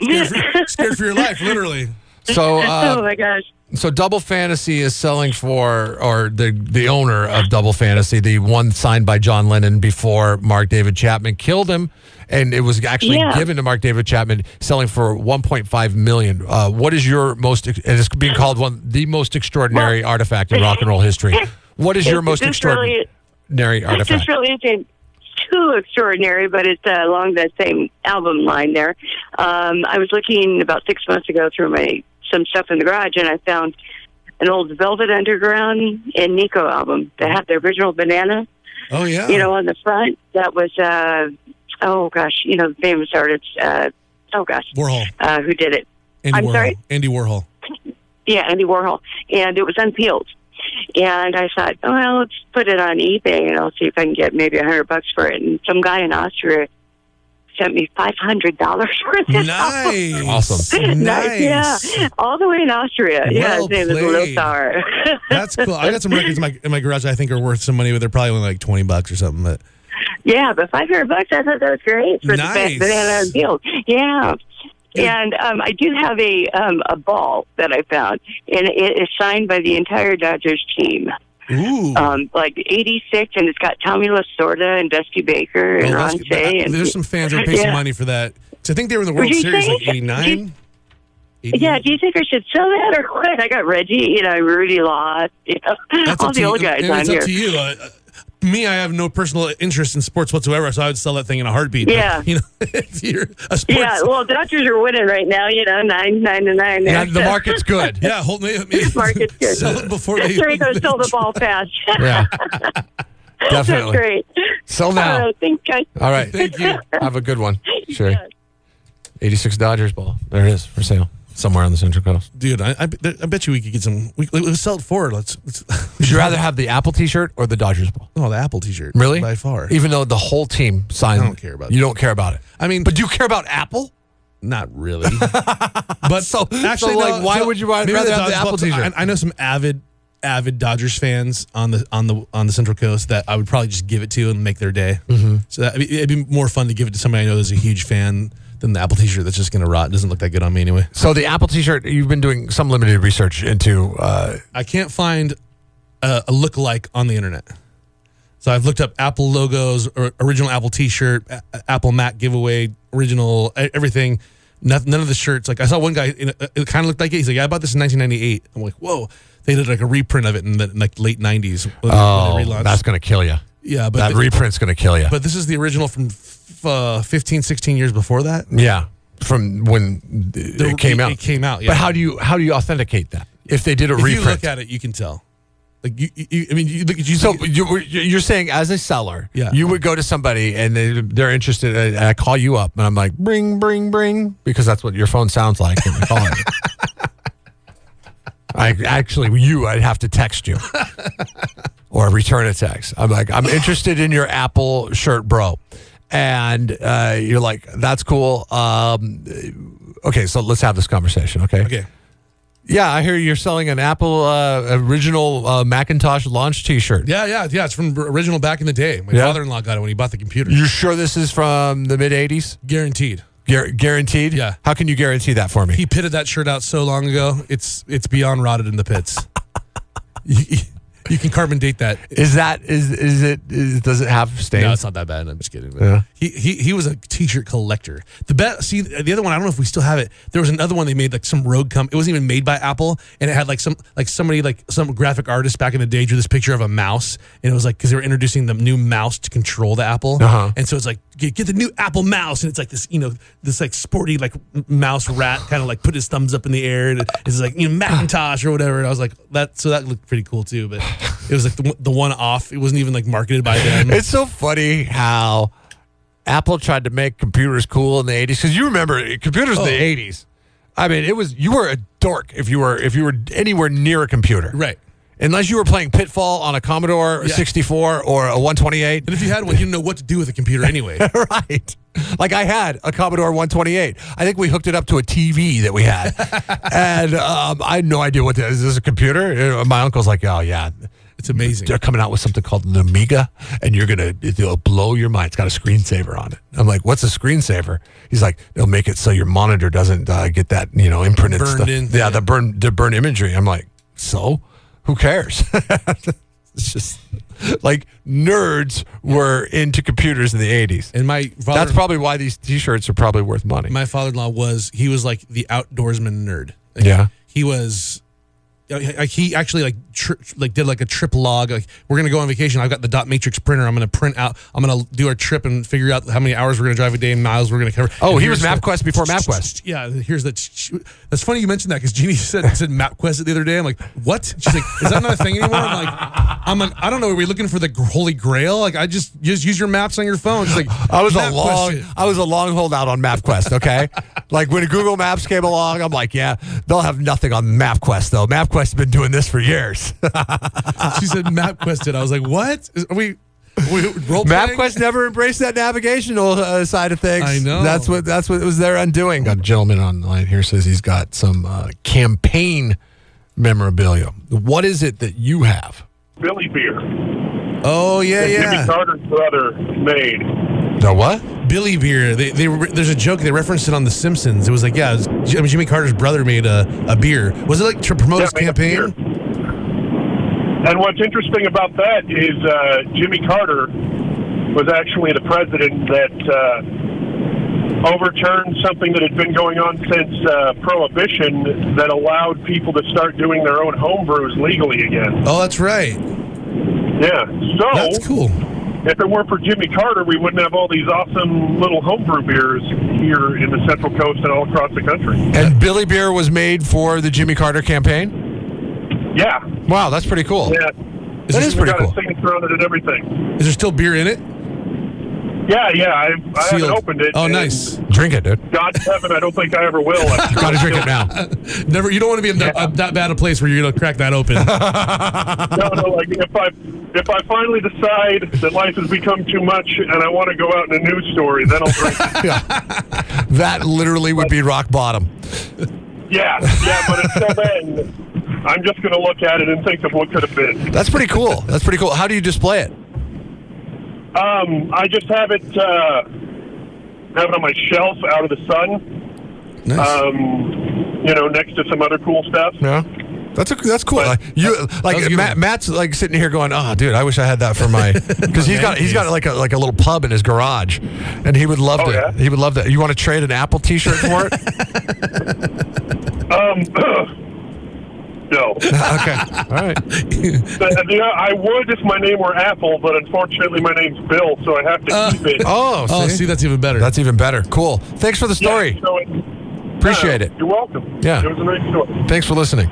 Scared for your life, literally. So, oh my gosh. So Double Fantasy is selling for, or the owner of Double Fantasy, the one signed by John Lennon before Mark David Chapman killed him, and it was actually given to Mark David Chapman, selling for $1.5 million. What is your most? And it's being called the most extraordinary artifact in rock and roll history. What is your most extraordinary artifact? It just really isn't too extraordinary, but it's along that same album line there. I was looking about 6 months ago through some stuff in the garage, and I found an old Velvet Underground and Nico album that had the original Banana. Oh, yeah. On the front. That was, the famous artist, Warhol. Who did it? Sorry? Andy Warhol. Yeah, Andy Warhol. And it was unpeeled. And I thought, well, let's put it on eBay, and I'll see if I can get maybe $100 for it. And some guy in Austria sent me $500 for this. Nice. Awesome. Nice. Yeah, all the way in Austria. Well his name is Lothar. That's cool. I got some records in my garage I think are worth some money, but they're probably only like $20 or something. But Yeah, but $500, I thought that was great for Nice. the banana field. Yeah. And I do have a ball that I found, and it is signed by the entire Dodgers team. Ooh. Like 86, and it's got Tommy Lasorda and Dusty Baker and Ron Shea. There's some fans that pay some money for that. So I think they were in the World Series like 89. Yeah, do you think I should sell that or what? I got Reggie, Rudy Lott, all the old guys on it's here. up to you. Me, I have no personal interest in sports whatsoever, so I would sell that thing in a heartbeat. Yeah. But, if you're a sports... Yeah, well, Dodgers are winning right now, 9-9. Yeah, the market's good. Yeah, hold me. Market's good. Sell it before they... There you go, sell the ball fast. Yeah. Definitely. That's great. Sell now. Thanks, guys. All right. Thank you. Have a good one. Sure. Yeah. 86 Dodgers ball. There it is for sale. Somewhere on the Central Coast. Dude, I bet you we could get some... Let's sell it forward. Let's Would you rather have the Apple t-shirt or the Dodgers ball? Oh, the Apple t-shirt. Really? By far. Even though the whole team signed. I don't care about You that. don't care about it. I mean... But do you care about Apple? Not really. But So, actually, like, why would you rather maybe have the Apple t-shirt? I know some avid Dodgers fans on the Central Coast that I would probably just give it to and make their day. Mm-hmm. So it'd be more fun to give it to somebody I know that's a huge fan than the Apple t-shirt that's just going to rot. It doesn't look that good on me anyway. So the Apple t-shirt, you've been doing some limited research into... I can't find a lookalike on the internet. So I've looked up Apple logos, or original Apple t-shirt, Apple Mac giveaway, original, everything. None of the shirts. Like I saw one guy, it kind of looked like it. He's like, yeah, I bought this in 1998. I'm like, whoa. They did like a reprint of it in the like late 90s. When they relaunched. That's going to kill you. Yeah, but that reprint's going to kill you. But this is the original from 15, 16 years before that. Yeah, from when it came out. It came out, yeah. But how do you authenticate that? If they did a If reprint. you look at it, you can tell. Like you look at you. So you're saying as a seller, Yeah. you would go to somebody and they're interested, and I call you up and I'm like, bring, because that's what your phone sounds like when you're calling me. I'd have to text you or return a text. I'm like, I'm interested in your Apple shirt, bro. And you're like, that's cool. Okay, so let's have this conversation, okay? Okay. Yeah, I hear you're selling an Apple original Macintosh launch t-shirt. Yeah. It's from original back in the day. My father-in-law got it when he bought the computer. You sure this is from the mid-'80s? Guaranteed. Guaranteed? Yeah. How can you guarantee that for me? He pitted that shirt out so long ago. It's beyond rotted in the pits. You can carbon date that. Does it have stains? No, it's not that bad. I'm just kidding. But Yeah. He was a t-shirt collector. The other one, I don't know if we still have it. There was another one they made, like some rogue it wasn't even made by Apple, and it had some graphic artist back in the day drew this picture of a mouse, and it was like because they were introducing the new mouse to control the Apple, and so it's like get the new Apple mouse, and it's like this like sporty like mouse rat kind of like put his thumbs up in the air, and it's like Macintosh or whatever. And I was like that looked pretty cool too, but it was like the one off. It wasn't even like marketed by them. It's so funny how Apple tried to make computers cool in the 80s, because you remember computers in the 80s. I mean, you were a dork if you were anywhere near a computer, Right? Unless you were playing Pitfall on a Commodore 64 or a 128. And if you had one, you didn't know what to do with a computer anyway. Right. Like I had a Commodore 128. I think we hooked it up to a TV that we had. And I had no idea is this a computer? My uncle's like, oh, yeah. It's amazing. They're coming out with something called an Amiga, and it'll blow your mind. It's got a screensaver on it. I'm like, what's a screensaver? He's like, they'll make it so your monitor doesn't get that, imprinted Burned stuff. in. Yeah, the burn imagery. I'm like, so? Who cares? It's just like nerds were into computers in the 80s. And that's probably why these t-shirts are probably worth money. My father-in-law was like the outdoorsman nerd. Like, yeah. He was... he actually did like a trip log. Like, we're gonna go on vacation. I've got the dot matrix printer. I'm gonna print out. I'm gonna do our trip and figure out how many hours we're gonna drive a day and miles we're gonna cover. Oh, and he was MapQuest before MapQuest. Yeah, here's that's funny you mentioned that, because Jeannie said MapQuest the other day. I'm like, what? She's like, is that not a thing anymore? I'm like, I don't know. Are we looking for the Holy Grail? Like, I just use your maps on your phone. She's like, I was a long holdout on MapQuest. Okay, like when Google Maps came along, I'm like, yeah, they'll have nothing on MapQuest though. MapQuest has been doing this for years. She said MapQuest did. I was like, what? Are we role playing? MapQuest never embraced that navigational side of things. I know. That's what it was their undoing. A gentleman online here says he's got some campaign memorabilia. What is it that you have Billy Beer. Oh, yeah, that Jimmy yeah. Carter's brother made. The what? Billy Beer. There's a joke. They referenced it on The Simpsons. It was like, Jimmy Carter's brother made a beer. Was it like to promote his made a beer. campaign? And what's interesting about that is Jimmy Carter was actually the president that overturned something that had been going on since Prohibition that allowed people to start doing their own home brews legally again. Oh, that's right. Yeah. So That's cool. if it weren't for Jimmy Carter, we wouldn't have all these awesome little homebrew beers here in the Central Coast and all across the country. And Billy Beer was made for the Jimmy Carter campaign? Yeah. Wow, that's pretty cool. Yeah. That is pretty got cool. a signature on it and everything. Is there still beer in it? Yeah. I haven't Sealed. opened it. Oh, and nice. Drink it, dude. God heaven, I don't think I ever will. Got to drink it now. Never. You don't want to be in that bad a place where you're going to crack that open. No, like if I finally decide that life has become too much and I want to go out in a news story, then I'll drink it. That literally would be rock bottom. Yeah, but until then, I'm just going to look at it and think of what could have been. That's pretty cool. That's pretty cool. How do you display it? I just have it on my shelf out of the sun. Nice. Next to some other cool stuff. Yeah. That's cool. But- Matt's like sitting here going, "Oh, dude, I wish I had that for my," because he's got like a little pub in his garage, and he would love to. yeah? He would love that. You want to trade an Apple T-shirt for it? No. Okay. All right. I would if my name were Apple, but unfortunately my name's Bill, so I have to keep it. Oh, See, that's even better. That's even better. Cool. Thanks for the story. Yeah, so Appreciate it. You're welcome. Yeah. It was a nice story. Thanks for listening.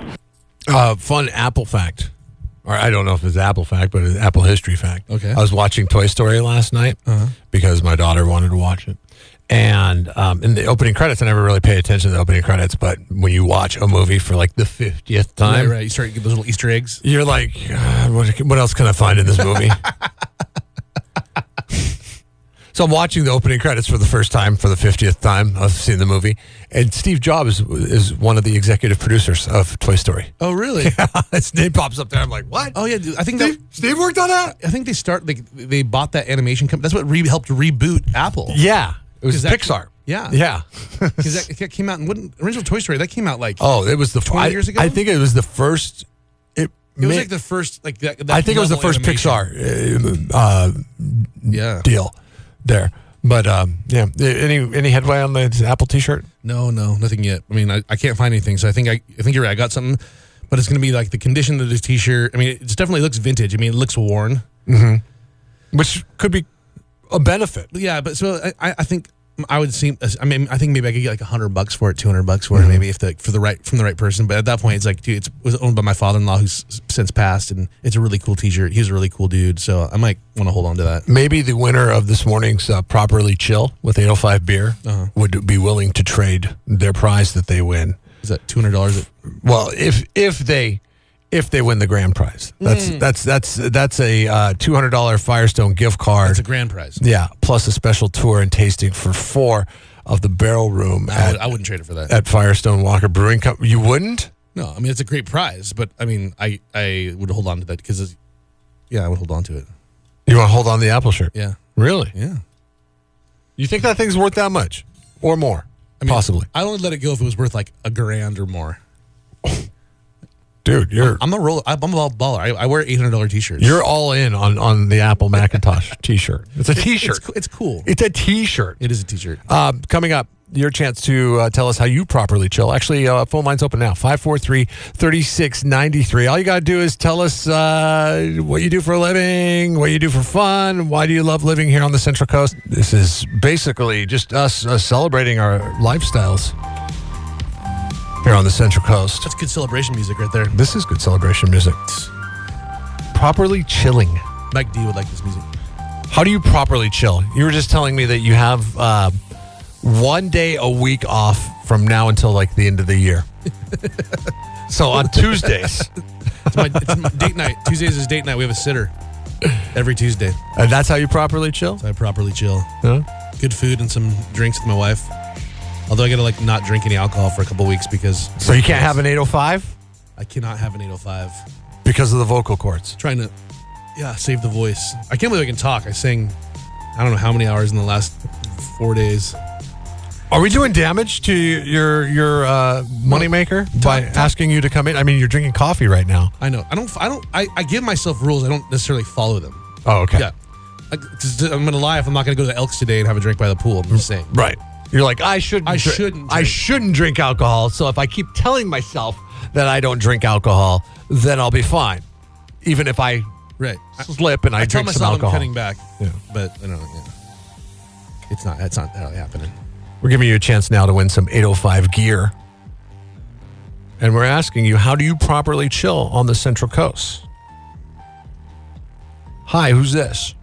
Fun Apple fact. Or I don't know if it's Apple fact, but it's Apple history fact. Okay. I was watching Toy Story last night because my daughter wanted to watch it. And in the opening credits, I never really pay attention to the opening credits, but when you watch a movie for like the 50th time, Right. You start to get those little Easter eggs. you're like, what else can I find in this movie? So I'm watching the opening credits for the first time, for the 50th time I've seen the movie. And Steve Jobs is one of the executive producers of Toy Story. Oh, really? His name pops up there. I'm like, what? Oh, yeah. Dude, I think Steve worked on that? I think they bought that animation company. That's what helped reboot Apple. Yeah. It was 'Cause that- Pixar. Yeah. Yeah. Because that came out in original Toy Story. That came out like Oh, it was the 20 years ago? I think it was the first. it was like the first like that. I think it was the level first animation. Pixar Yeah. deal there. But yeah, any headway on the Apple T-shirt? No, nothing yet. I mean, I can't find anything. So I think you're right. I got something, but it's going to be like the condition of this T-shirt. I mean, it definitely looks vintage. I mean, it looks worn. Which could be a benefit. Yeah, but so I think I would seem. I mean, I think maybe I could get like $100 for it, $200 for it, maybe from the right person. But at that point, it's like, dude, it was owned by my father-in-law who's since passed, and it's a really cool T-shirt. He's a really cool dude, so I might want to hold on to that. Maybe the winner of this morning's Properly Chill with 805 beer would be willing to trade their prize that they win. Is that $200? Well, if they win the grand prize, that's a $200 Firestone gift card. It's a grand prize. Yeah, plus a special tour and tasting for 4 of the Barrel Room I wouldn't trade it for that. at Firestone Walker Brewing Company. You wouldn't? No, I mean it's a great prize, but I mean I would hold on to that because I would hold on to it. You want to hold on to the Apple shirt? Yeah, Really? yeah. You think that thing's worth that much or more? I mean, Possibly. I only let it go if it was worth like $1,000 or more. Dude, I'm a baller. I wear $800 T-shirts. you're all in on the Apple Macintosh T-shirt. It's a T-shirt. It's cool. It's a T-shirt. It is a T-shirt. Coming up, your chance to tell us how you properly chill. Actually, phone line's open now, 543-3693. All you got to do is tell us what you do for a living, what you do for fun, why do you love living here on the Central Coast. This is basically just us celebrating our lifestyles here on the Central Coast. That's good celebration music right there. This is good celebration music. Properly chilling. Mike D would like this music. How do you properly chill? You were just telling me that you have 1 day a week off from now until like the end of the year. So on Tuesdays. It's my date night. Tuesdays is date night. We have a sitter every Tuesday. And that's how you properly chill? So I properly chill. Huh? Good food and some drinks with my wife. Although I got to like not drink any alcohol for a couple weeks because. So you can't have an 805? I cannot have an 805. because of the vocal cords. Trying to, save the voice. I can't believe I can talk. I sang, I don't know how many hours in the last 4 days. Are we doing damage to your moneymaker by asking you to come in? I mean, you're drinking coffee right now. I know. I give myself rules. I don't necessarily follow them. Oh, okay. Yeah. I'm going to lie if I'm not going to go to the Elks today and have a drink by the pool. I'm just saying. Right. You're like, I shouldn't drink alcohol. So if I keep telling myself that I don't drink alcohol, then I'll be fine. Even if I slip and I drink some alcohol. I'm cutting back. Yeah. But I don't know. Yeah. It's not really happening. We're giving you a chance now to win some 805 gear. And we're asking you, how do you properly chill on the Central Coast? Hi, who's this?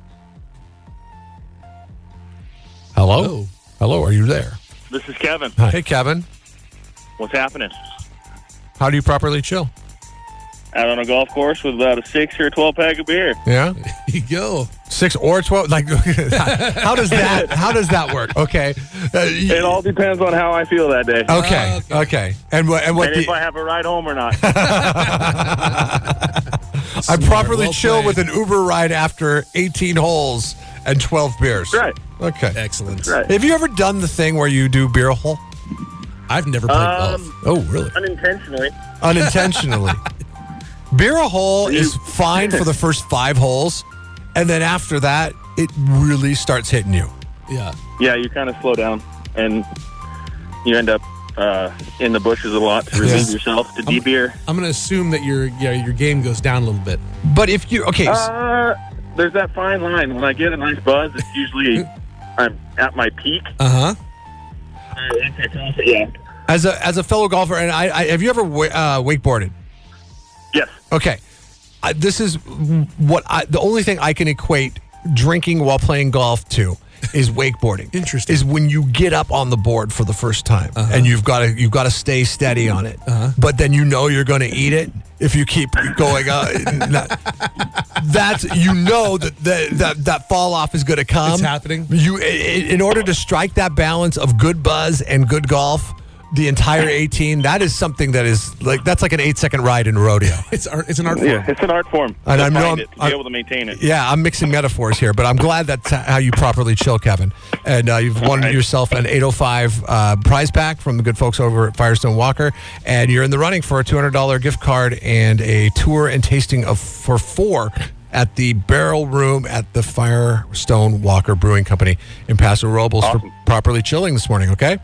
Hello? Hello, are you there? This is Kevin. Hi. Hey, Kevin. What's happening? How do you properly chill? Out on a golf course with about a 6 or a 12 pack of beer. Yeah? There you go. 6 or 12? Like, how does that work? Okay. It all depends on how I feel that day. Okay. And what if I have a ride home or not. I properly chill with an Uber ride after 18 holes and 12 beers. Right. Okay. Excellent. Right. Have you ever done the thing where you do beer hole? I've never played golf. Oh, really? Unintentionally. Beer a hole is fine for the first 5 holes, and then after that, it really starts hitting you. Yeah. Yeah, you kind of slow down, and you end up in the bushes a lot to relieve yourself to de-beer. I'm going to assume that your game goes down a little bit. But if you there's that fine line. When I get a nice buzz, it's usually I'm at my peak. Yeah. As a fellow golfer, and I have you ever wakeboarded? Yes. Okay. This is the only thing I can equate drinking while playing golf to is wakeboarding. Interesting. Is when you get up on the board for the first time and you've got to stay steady on it. But then you know you're going to eat it if you keep going. That's that fall off is going to come. It's happening. In order to strike that balance of good buzz and good golf, the entire 18, that is something that is that's like an 8-second ride in a rodeo. It's an art form. Yeah, it's an art form. And to be able to maintain it. Yeah, I'm mixing metaphors here, but I'm glad that's how you properly chill, Kevin. And you've won yourself an 805 prize pack from the good folks over at Firestone Walker, and you're in the running for a $200 gift card and a tour and tasting for 4 at the Barrel Room at the Firestone Walker Brewing Company in Paso Robles for properly chilling this morning, okay?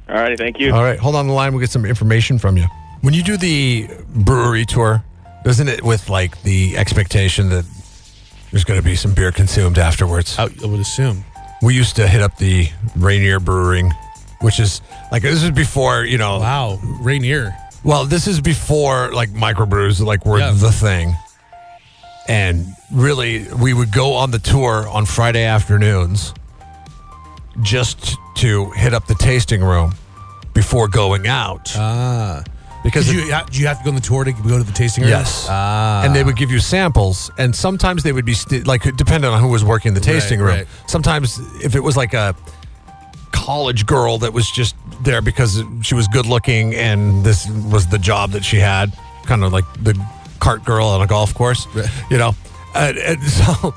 All right, thank you. All right, hold on the line. We'll get some information from you. When you do the brewery tour, doesn't it with the expectation that there's going to be some beer consumed afterwards? I would assume. We used to hit up the Rainier Brewing, which is this is before, Wow, Rainier. Well, this is before microbrews were the thing. And really, we would go on the tour on Friday afternoons just to hit up the tasting room before going out. Because do you have to go on the tour to go to the tasting room? Yes. And they would give you samples, and sometimes they would be depending on who was working the tasting room. Right. Sometimes if it was a college girl that was just there because she was good looking and this was the job that she had, kind of like the cart girl on a golf course, and so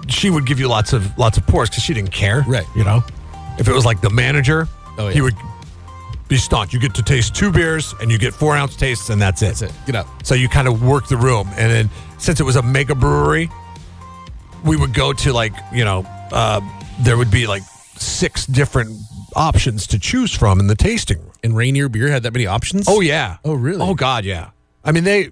she would give you lots of pours because she didn't care, right? If it was the manager, he would be staunch. You get to taste 2 beers and you get 4-ounce tastes, and that's it. Get out. So you kind of work the room, and then since it was a mega brewery, we would go to there would be 6 different options to choose from in the tasting room. And Rainier Beer had that many options? Oh yeah. Oh really? Oh God, yeah. I mean, the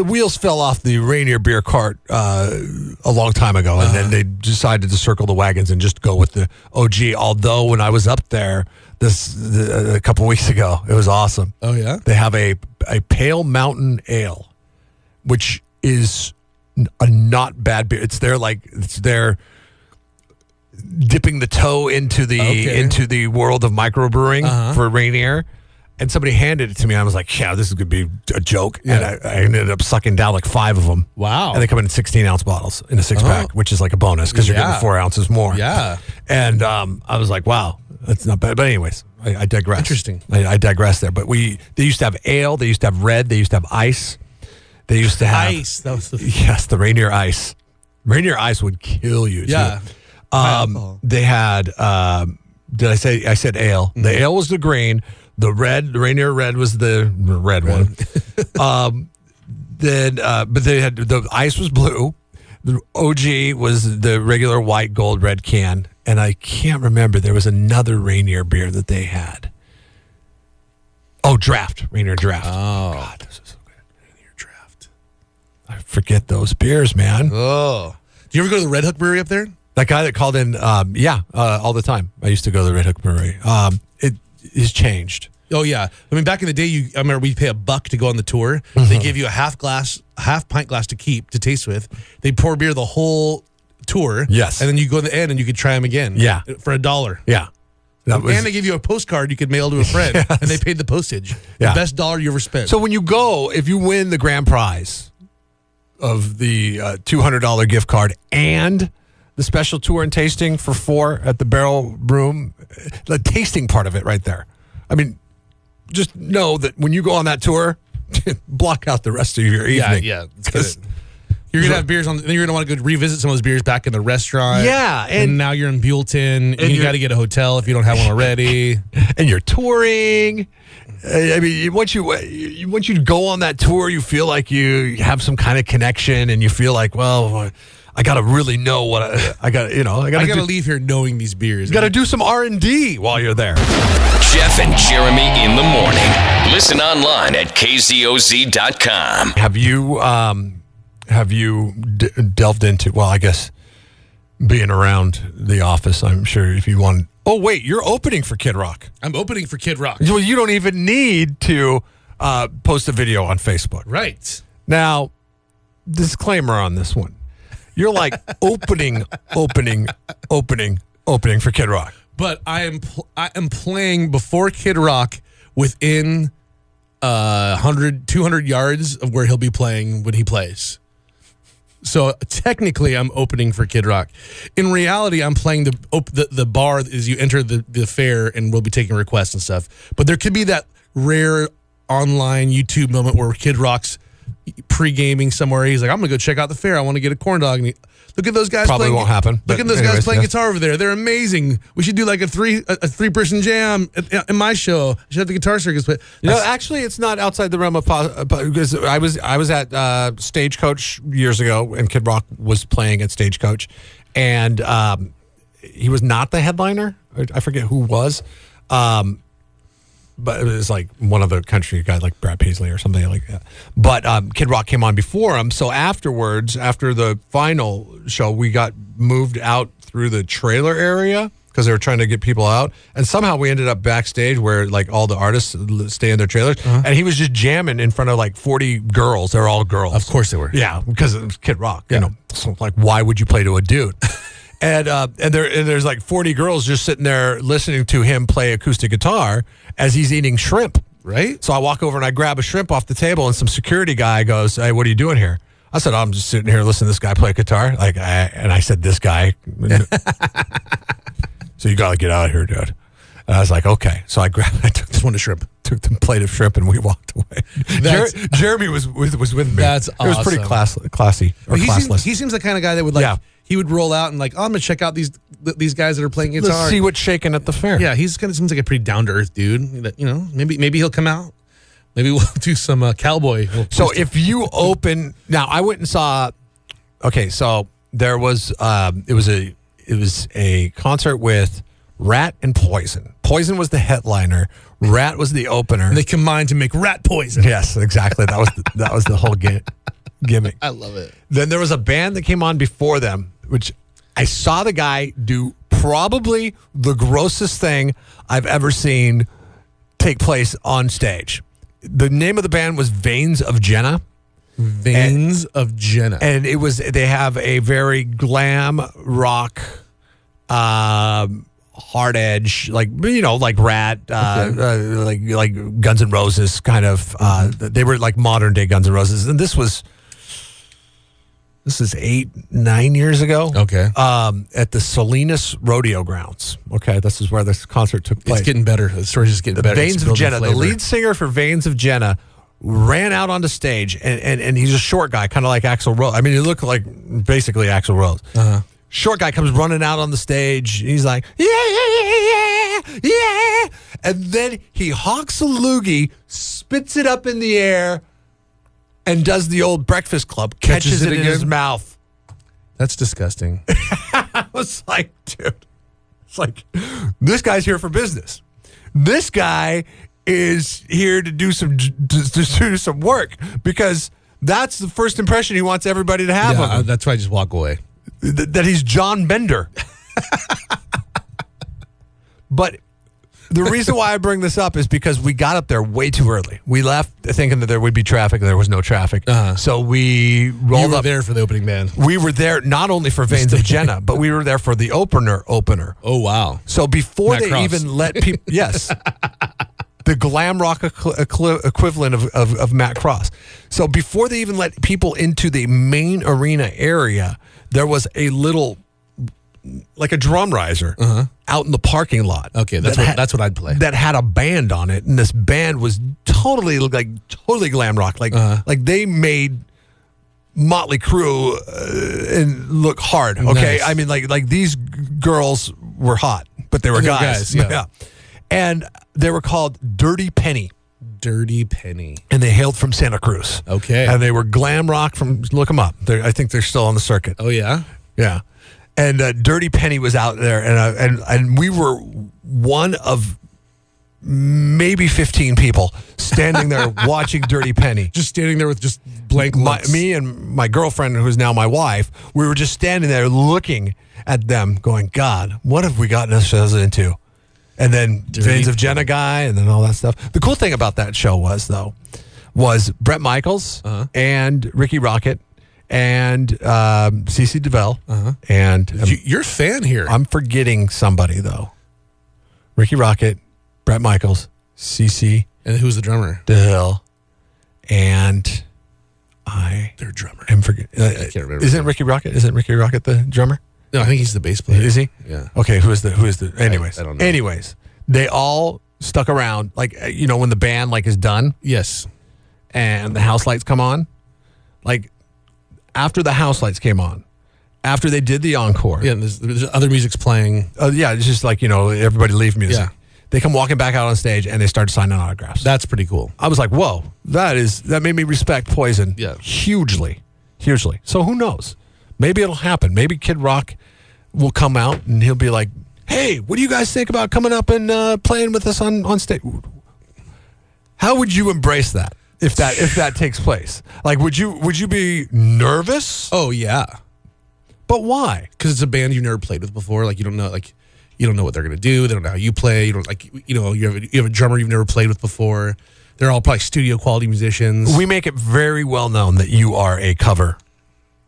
wheels fell off the Rainier beer cart a long time ago, and then they decided to circle the wagons and just go with the OG. Although when I was up there a couple weeks ago, it was awesome. Oh yeah, they have a Pale Mountain Ale, which is a not bad beer. It's their dipping the toe into the world of microbrewing for Rainier. And somebody handed it to me. And I was like, yeah, this is going to be a joke. Yeah. And I ended up sucking down 5 of them. Wow. And they come in 16-ounce bottles in a 6-pack, which is a bonus because you're getting 4 ounces more. Yeah. And I was like, wow, that's not bad. But anyways, I digress. Interesting. I digress there. But they used to have ale. They used to have red. They used to have ice. They used to have ice. That was yes, the Rainier Ice. Rainier Ice would kill you. Yeah. Too. They had. Did I say? I said ale. Mm-hmm. The ale was the green. The Rainier Red was the red one. But they had the ice was blue. The OG was the regular white, gold, red can. And I can't remember. There was another Rainier beer that they had. Oh, Draft. Rainier Draft. Oh. God, this is so good. Rainier Draft. I forget those beers, man. Oh. Do you ever go to the Red Hook Brewery up there? That guy that called in, all the time. I used to go to the Red Hook Brewery. It has changed. Oh, yeah. I mean, back in the day, I remember we'd pay $1 to go on the tour. Mm-hmm. They give you a half pint glass to taste with. They pour beer the whole tour. Yes. And then you go to the end and you could try them again. Yeah. For $1. Yeah. And they give you a postcard you could mail to a friend. Yes. And they paid the postage. Yeah. The best dollar you ever spent. So when you go, if you win the grand prize of the $200 gift card and the special tour and tasting for 4 at the Barrel Room, the tasting part of it right there. I mean, just know that when you go on that tour, block out the rest of your evening. Yeah. You're going to have beers on, then you're going to want to go revisit some of those beers back in the restaurant. Yeah. And now you're in Buellton, and you got to get a hotel if you don't have one already. And you're touring. I mean, once you go on that tour, you feel like you have some kind of connection, and you feel like, well, I got to really know what I got. I got to leave here knowing these beers. You got to do some R&D while you're there. Jeff and Jeremy in the morning. Listen online at kzoz.com. Have you delved into? Well, I guess being around the office, I'm sure if you want. Oh wait, you're opening for Kid Rock. I'm opening for Kid Rock. Well, you don't even need to post a video on Facebook. Right. Now, disclaimer on this one. You're like opening for Kid Rock. But I am playing before Kid Rock within 200 yards of where he'll be playing when he plays. So technically, I'm opening for Kid Rock. In reality, I'm playing the bar as you enter the fair, and we'll be taking requests and stuff. But there could be that rare online YouTube moment where Kid Rock's pre-gaming somewhere. He's like, I'm going to go check out the fair. I want to get a corn dog. And look at those guys Probably playing. Won't happen. Look at those guys playing guitar over there. They're amazing. We should do like a three-person jam in my show. I should have the Guitar Circus play. Actually, it's not outside the realm of because I was at Stagecoach years ago, and Kid Rock was playing at Stagecoach, and he was not the headliner. I forget who was. But it was like one of the country guys, like Brad Paisley or something like that. But Kid Rock came on before him. So afterwards, after the final show, we got moved out through the trailer area because they were trying to get people out. And somehow we ended up backstage where like all the artists stay in their trailers. Uh-huh. And he was just jamming in front of like 40 girls. They're all girls. Of course they were. Yeah, because it was Kid Rock. Yeah. So like, why would you play to a dude? And there's like 40 girls just sitting there listening to him play acoustic guitar as he's eating shrimp. Right. So I walk over and I grab a shrimp off the table, and some security guy goes, "Hey, what are you doing here?" I said, "I'm just sitting here listening to this guy play guitar." And I said, "This guy." So you got to get out of here, dude. And I was like, "Okay." So I took just one shrimp. Took the plate of shrimp, and we walked away. Jeremy was with me. That's awesome. It was pretty classy or classless. He seems the kind of guy that would like. Yeah. He would roll out and like, I'm gonna check out these guys that are playing guitar. Let's see what's shaking at the fair. Yeah, he's kind of seems like a pretty down to earth dude. That maybe he'll come out. Maybe we'll do some cowboy. So if you open now, I went and saw. Okay, so there was it was a concert with Rat and Poison. Poison was the headliner. Rat was the opener. And they combined to make Rat Poison. Yes, exactly. That was the whole gimmick. I love it. Then there was a band that came on before them, which I saw the guy do probably the grossest thing I've ever seen take place on stage. The name of the band was Veins of Jenna. Veins of Jenna. And they have a very glam rock, hard edge, like Rat, like Guns N' Roses kind of. They were like modern day Guns N' Roses, and this was This is 8-9 years ago. Okay. At the Salinas Rodeo Grounds. Okay, this is where this concert took place. It's getting better. The story's just getting better. Veins of Jenna, the lead singer for Veins of Jenna, ran out onto stage, and he's a short guy, kind of like Axl Rose. I mean, he looked like basically Axl Rose. Short guy comes running out on the stage. He's like, yeah. And then he hawks a loogie, spits it up in the air, and does the old Breakfast Club, catches it in his mouth. That's disgusting. I was like, dude, it's like, this guy's here for business. This guy is here to do some work, because that's the first impression he wants everybody to have of him. That's why I just walk away. That he's John Bender. But the reason why I bring this up is because we got up there way too early. We left thinking that there would be traffic. There was no traffic. So we rolled up. You were there for the opening band. We were there not only for Veins of Jenna, but we were there for the opener. Oh, wow. So before Matt they Cross. even let people... Yes. The glam rock equivalent of Matt Cross. So before they even let people into the main arena area, there was a little, like a drum riser out in the parking lot. Okay, that's what I'd play. That had a band on it, and this band was totally glam rock. Like they made Motley Crue and look hard. Okay, Nice. I mean like these girls were hot, but they were guys. Yeah. And they were called Dirty Penny. Dirty Penny. And they hailed from Santa Cruz. Okay. And they were glam rock from, look them up. I think they're still on the circuit. Oh, yeah? Yeah. And Dirty Penny was out there, and we were one of maybe 15 people standing there watching Dirty Penny. Just standing there with just blank looks. Me and my girlfriend, who's now my wife, we were just standing there looking at them going, God, what have we gotten ourselves into? And then Veins of Jenna guy, and then all that stuff. The cool thing about that show was Bret Michaels and Ricky Rocket and CeCe DeVille. And you're a fan here. I'm forgetting somebody, though. Ricky Rocket, Bret Michaels, CeCe. And who's the drummer? DeVille. And their drummer. I'm forgetting. I can't remember. Isn't Ricky Rocket the drummer? No, I think he's the bass player. Is he? Yeah. Okay, who is the anyways. I don't know. Anyways, they all stuck around, like, you know, when the band is done Yes. and the house lights come on. Like, after the house lights came on, after they did the encore. Yeah, and there's other music's playing. It's just like, you know, everybody leave music. Yeah. They come walking back out on stage and they start signing autographs. That's pretty cool. I was like, whoa, that made me respect Poison hugely. So who knows? Maybe it'll happen. Maybe Kid Rock will come out and he'll be like, hey, what do you guys think about coming up and playing with us on stage? How would you embrace that if that takes place? Like, would you be nervous? Oh, yeah. But why? Because it's a band you've never played with before. Like, you don't know what they're going to do. They don't know how you play. You don't you have a drummer you've never played with before. They're all probably studio quality musicians. We make it very well known that you are a cover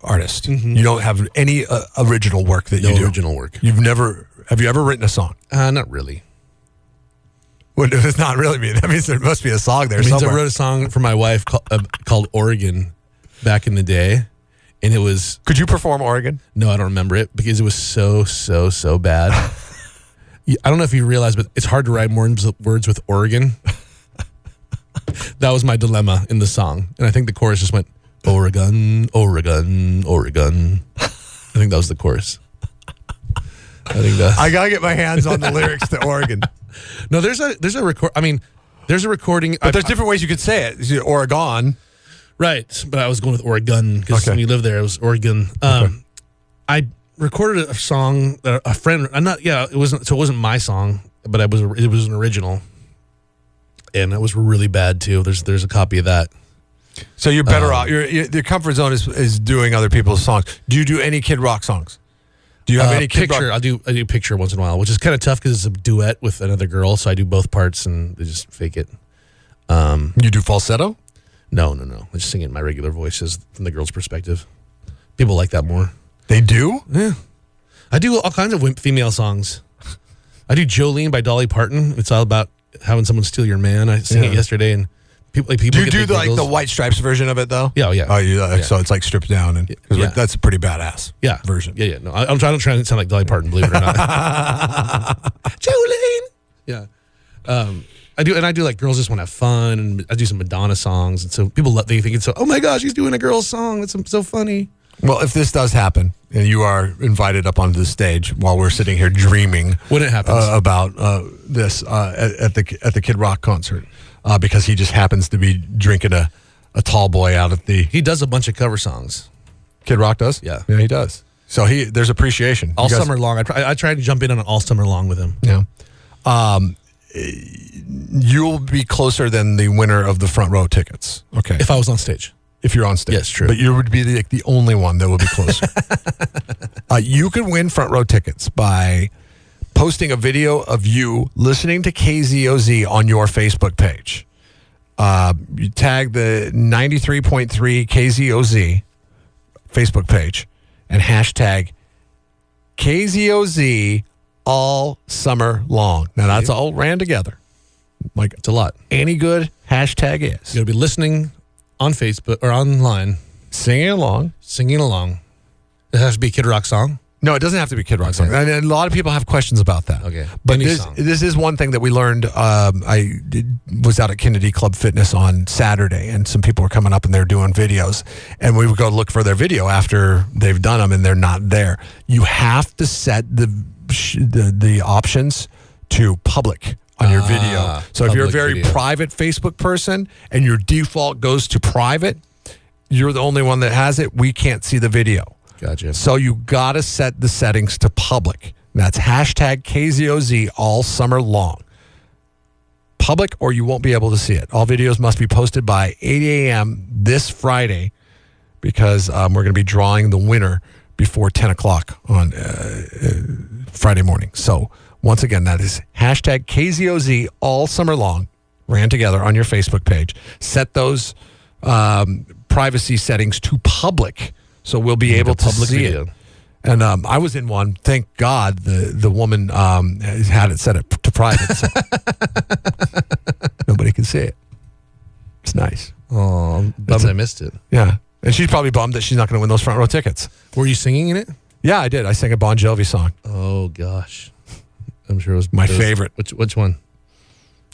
artist. You don't have any original work that you do. No original work. Have you ever written a song? Not really. What does not really mean? That means there must be a song there somewhere. I wrote a song for my wife called Oregon back in the day, and it was... Could you perform Oregon? No, I don't remember it because it was so bad. I don't know if you realize, but it's hard to write more words with Oregon. That was my dilemma in the song, and I think the chorus just went, Oregon, Oregon, Oregon. I think that was the chorus. I gotta get my hands on the lyrics to Oregon. No, there's a record. I mean, there's a recording. But there's different ways you could say it. Oregon, right? But I was going with Oregon because when you live there, it was Oregon. I recorded a song that a friend. It wasn't my song, but it was an original, and it was really bad too. There's a copy of that. So you're better off. Your comfort zone is doing other people's songs. Do you do any Kid Rock songs? Do you have any Kid Picture? Rock? I do Picture once in a while, which is kind of tough because it's a duet with another girl. So I do both parts and they just fake it. You do falsetto? No. I just sing it in my regular voices from the girl's perspective. People like that more. They do? Yeah. I do all kinds of female songs. I do Jolene by Dolly Parton. It's all about having someone steal your man. I sang it yesterday and People Do you get do the the giggles. White Stripes version of it though? Yeah, yeah. Oh, you Yeah. so it's like stripped down and Yeah. that's a pretty badass version. Yeah. No, I'm trying to sound like Dolly Parton, believe it or not. Jolene. Yeah. I do like Girls Just Want to Have Fun, and I do some Madonna songs, and so people they think it's so. Oh my gosh, he's doing a girl's song. That's so funny. Well, if this does happen and you are invited up onto the stage while we're sitting here dreaming When it happens. about this at the Kid Rock concert, because he just happens to be drinking a tall boy out at the He does a bunch of cover songs Kid Rock does. Yeah. He does. So there's appreciation all You guys- summer long. I tried to jump in on an all summer long with him. Yeah. You'll be closer than the winner of the front row tickets. Okay. If I was on stage. If you're on stage. Yes, true. But you would be the only one that would be closer. You could win front row tickets by posting a video of you listening to KZOZ on your Facebook page. You tag the 93.3 KZOZ Facebook page and hashtag KZOZ all summer long. Now, that's all ran together. Like, It's a lot. any good hashtag is. You'll be listening on Facebook or online, Singing along. singing along. It has to be a Kid Rock song. No, it doesn't have to be Kid Rock song. Okay. And a lot of people have questions about that. Okay. But Any this song. is one thing that we learned. Was out at Kennedy Club Fitness on Saturday, and some people were coming up and they're doing videos. And we would go look for their video after they've done them and they're not there. You have to set the options to public on your video. So if you're a public very video. private Facebook person and your default goes to private, you're the only one that has it. We can't see the video. Gotcha. So you got to set the settings to public. That's hashtag KZOZ all summer long. Public, or you won't be able to see it. All videos must be posted by 8 a.m. this Friday, because we're going to be drawing the winner before 10 o'clock on Friday morning. So once again, that is hashtag KZOZ all summer long, ran together on your Facebook page. Set those privacy settings to public, so we'll be able to public see video. it. And I was in one. Thank God the woman had it set it to private, so nobody can see it. It's nice. Oh, I'm bummed I missed it. Yeah. And she's probably bummed that she's not going to win those front row tickets. Were you singing in it? Yeah, I did. I sang a Bon Jovi song. Oh gosh, I'm sure it was My favorite. Which one?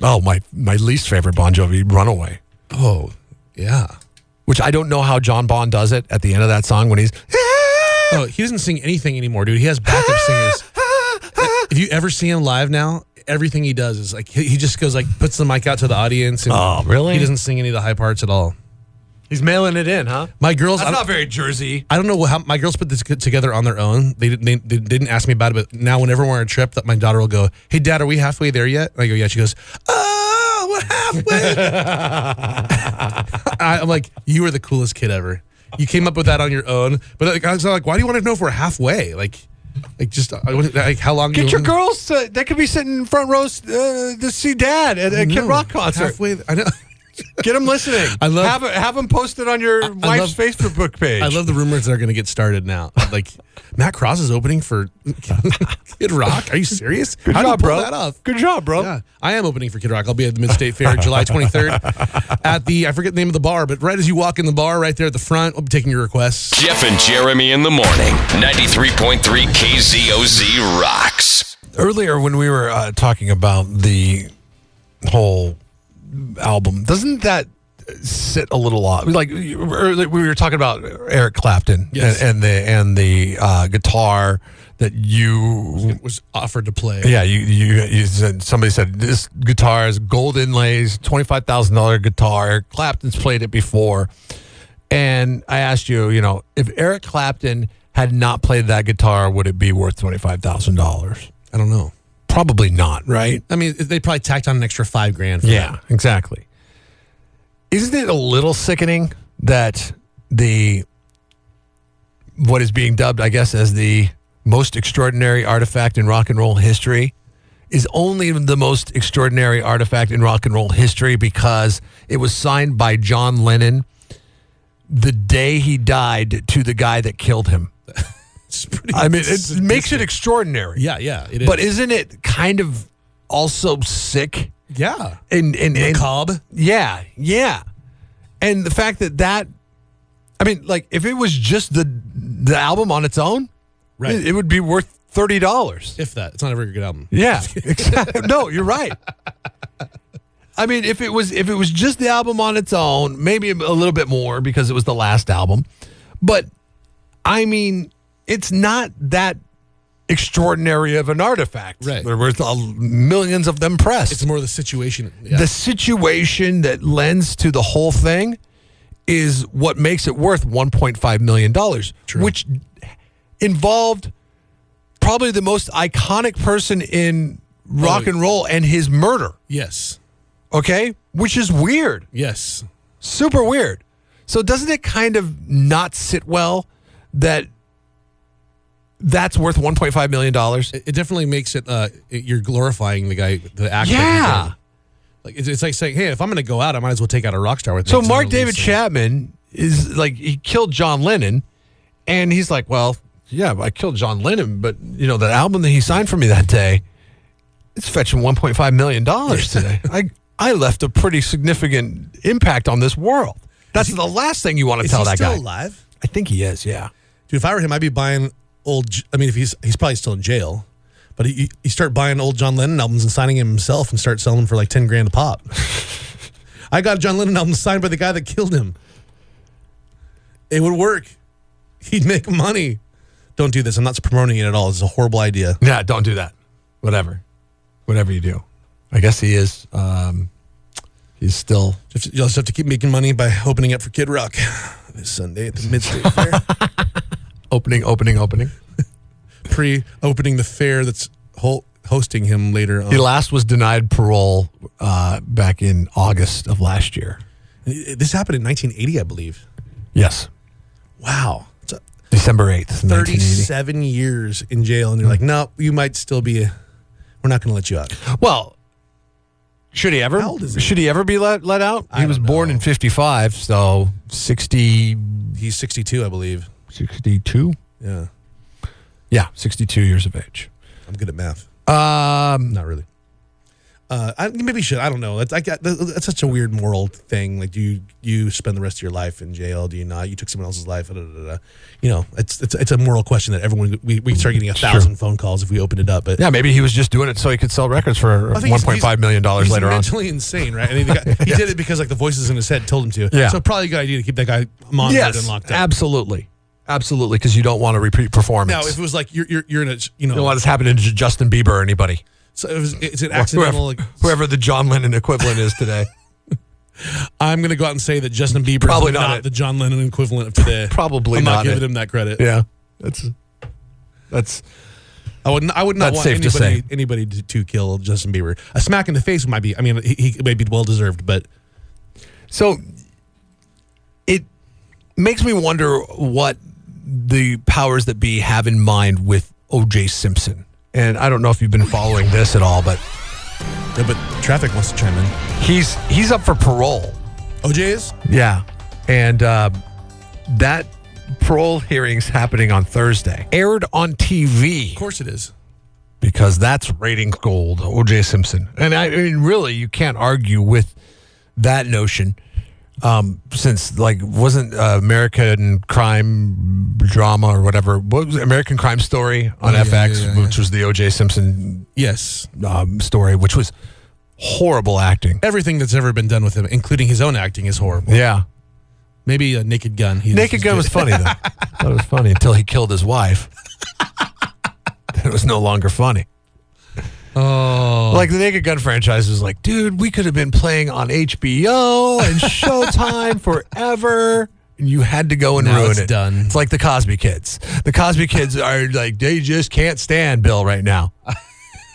Oh, my least favorite Bon Jovi, Runaway. Oh yeah. Which I don't know how John Bon does it at the end of that song when he's... Oh, he doesn't sing anything anymore, dude. He has backup singers. If you ever see him live now, everything he does is like he just goes like puts the mic out to the audience. And Oh, really? He doesn't sing any of the high parts at all. He's mailing it in, huh? My girls, That's not very Jersey. I don't know how my girls put this together on their own. They didn't ask me about it, but now whenever we're on a trip, that my daughter will go, "Hey, Dad, are we halfway there yet?" And I go, "Yeah." She goes, "Oh, we're halfway." I'm like, "You are the coolest kid ever. You came up with that on your own." But like, I was like, "Why do you want to know if we're halfway?" Like just like how long? Get your girls. They could be sitting in front rows to see Dad at a Kid Rock concert. Halfway. I know. Get them listening. I love- have them posted on your wife's Facebook page. I love the rumors that are going to get started now. Like Matt Cross is opening for Kid Rock. Are you serious? Good How job, do you pull bro. that off? Good job, bro. Yeah, I am opening for Kid Rock. I'll be at the Mid-State Fair July 23rd at the, I forget the name of the bar, but right as you walk in the bar, right there at the front, I'll be taking your requests. Jeff and Jeremy in the morning. 93.3 KZOZ rocks. Earlier when we were talking about the whole album, doesn't that sit a little off? Like we were talking about Eric Clapton. Yes. and the guitar that you Was offered to play. Yeah, you said, somebody said this guitar is gold inlays, $25,000 guitar. Eric Clapton's played it before, and I asked you, if Eric Clapton had not played that guitar, would it be worth $25,000? I don't know. Probably not, right? I mean, they probably tacked on an extra $5,000 for Yeah, that. exactly. Isn't it a little sickening that what is being dubbed, I guess, as the most extraordinary artifact in rock and roll history is only the most extraordinary artifact in rock and roll history because it was signed by John Lennon the day he died to the guy that killed him. It's pretty. I mean, it makes it extraordinary. Yeah, it is. But isn't it kind of also sick Yeah. And Macabre. Yeah. And the fact that I mean, like, if it was just the album on its own, right, it would be worth $30. If that. It's not a very good album. Yeah. Exactly. No, you're right. I mean, if it was just the album on its own, maybe a little bit more because it was the last album. But I mean, it's not that extraordinary of an artifact. Right. There were millions of them pressed. It's more the situation. Yeah. The situation that lends to the whole thing is what makes it worth $1.5 million, True. which involved probably the most iconic person in rock and roll and his murder. Yes. Okay? Which is weird. Yes. Super weird. So doesn't it kind of not sit well that that's worth $1.5 million? It definitely makes it, you're glorifying the guy, the actor. Yeah. Like it's like saying, hey, if I'm going to go out, I might as well take out a rock star with me. So Mark David Chapman is like, he killed John Lennon, and he's like, well, yeah, I killed John Lennon, but you know, the album that he signed for me that day, it's fetching $1.5 million today. I left a pretty significant impact on this world. That's the last thing you want to tell that guy. Is he still alive? I think he is, yeah. Dude, if I were him, I'd be buying if he's probably still in jail, but you start buying old John Lennon albums and signing him himself and start selling them for like $10,000 a pop. I got a John Lennon album signed by the guy that killed him. It would work. He'd make money. Don't do this. I'm not promoting it at all. It's a horrible idea. Yeah, don't do that. Whatever you do. I guess he is. He's still. You'll just have to keep making money by opening up for Kid Rock this Sunday at the Mid-State Fair. Opening. Pre-opening the fair that's hosting him later on. He last was denied parole back in August of last year. This happened in 1980, I believe. Yes. Wow. December 8th, 37 years in jail, and you're like, no, you might still be. We're not going to let you out. Well, should he ever? How old is he? Should he ever be let out? He was born in 55, so 60. He's 62, I believe. 62? Yeah. Yeah, 62 years of age. I'm good at math. Not really. Maybe you should. I don't know. That's such a weird moral thing. Like, do you spend the rest of your life in jail? Do you not? You took someone else's life. You know, it's a moral question that everyone we start getting 1,000 phone calls if we opened it up. But yeah, maybe he was just doing it so he could sell records for $1.5 million later on. He's mentally insane, right? And he did it because like the voices in his head told him to. Yeah. So probably a good idea to keep that guy monitored and locked up. Absolutely, because you don't want a repeat performance. Now, if it was like you're in a you don't want this happening to Justin Bieber or anybody. So it's an accidental. Whoever the John Lennon equivalent is today. I'm going to go out and say that Justin Bieber Probably is not it. the John Lennon equivalent of today. Probably I'm not not giving it. him that credit. Yeah, that's. I would not want safe to say. anybody to kill Justin Bieber. A smack in the face might be. I mean, he may be well deserved, but So it makes me wonder what the powers that be have in mind with OJ Simpson. And I don't know if you've been following this at all, but traffic wants to chime in. he's up for parole. OJ is? Yeah. And that parole hearing's happening on Thursday. Aired on TV. Of course it is. Because that's ratings gold, OJ Simpson. And I mean, really, you can't argue with that notion. Since wasn't American Crime Drama or whatever, what was it, American Crime Story on FX, which was the OJ Simpson story, which was horrible acting. Everything that's ever been done with him, including his own acting, is horrible. Yeah. Maybe a Naked Gun. Naked Gun was funny though. That was funny until he killed his wife. It was no longer funny. Oh. Like the Naked Gun franchise was like, dude, we could have been playing on HBO and Showtime forever. And you had to go and ruin it. Done. It's like the Cosby Kids. The Cosby Kids are like, they just can't stand Bill right now.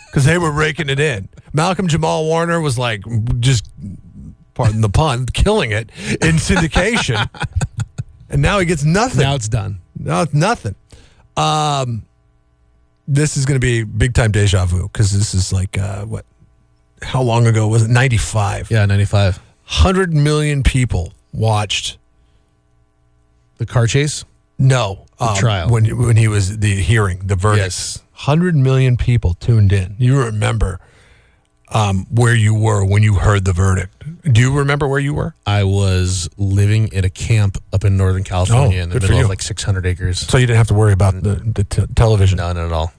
Because they were raking it in. Malcolm Jamal Warner was like, just, pardon the pun, killing it in syndication. And now he gets nothing. Now it's done. Now it's nothing. This is going to be big time deja vu because this is like, how long ago was it? 95. Yeah, 95. 100 million people watched. The car chase? No. The trial. When he was the hearing, the verdict. Yes. 100 million people tuned in. You remember where you were when you heard the verdict. Do you remember where you were? I was living at a camp up in Northern California in the middle of like 600 acres. So you didn't have to worry about the television? No, not at all.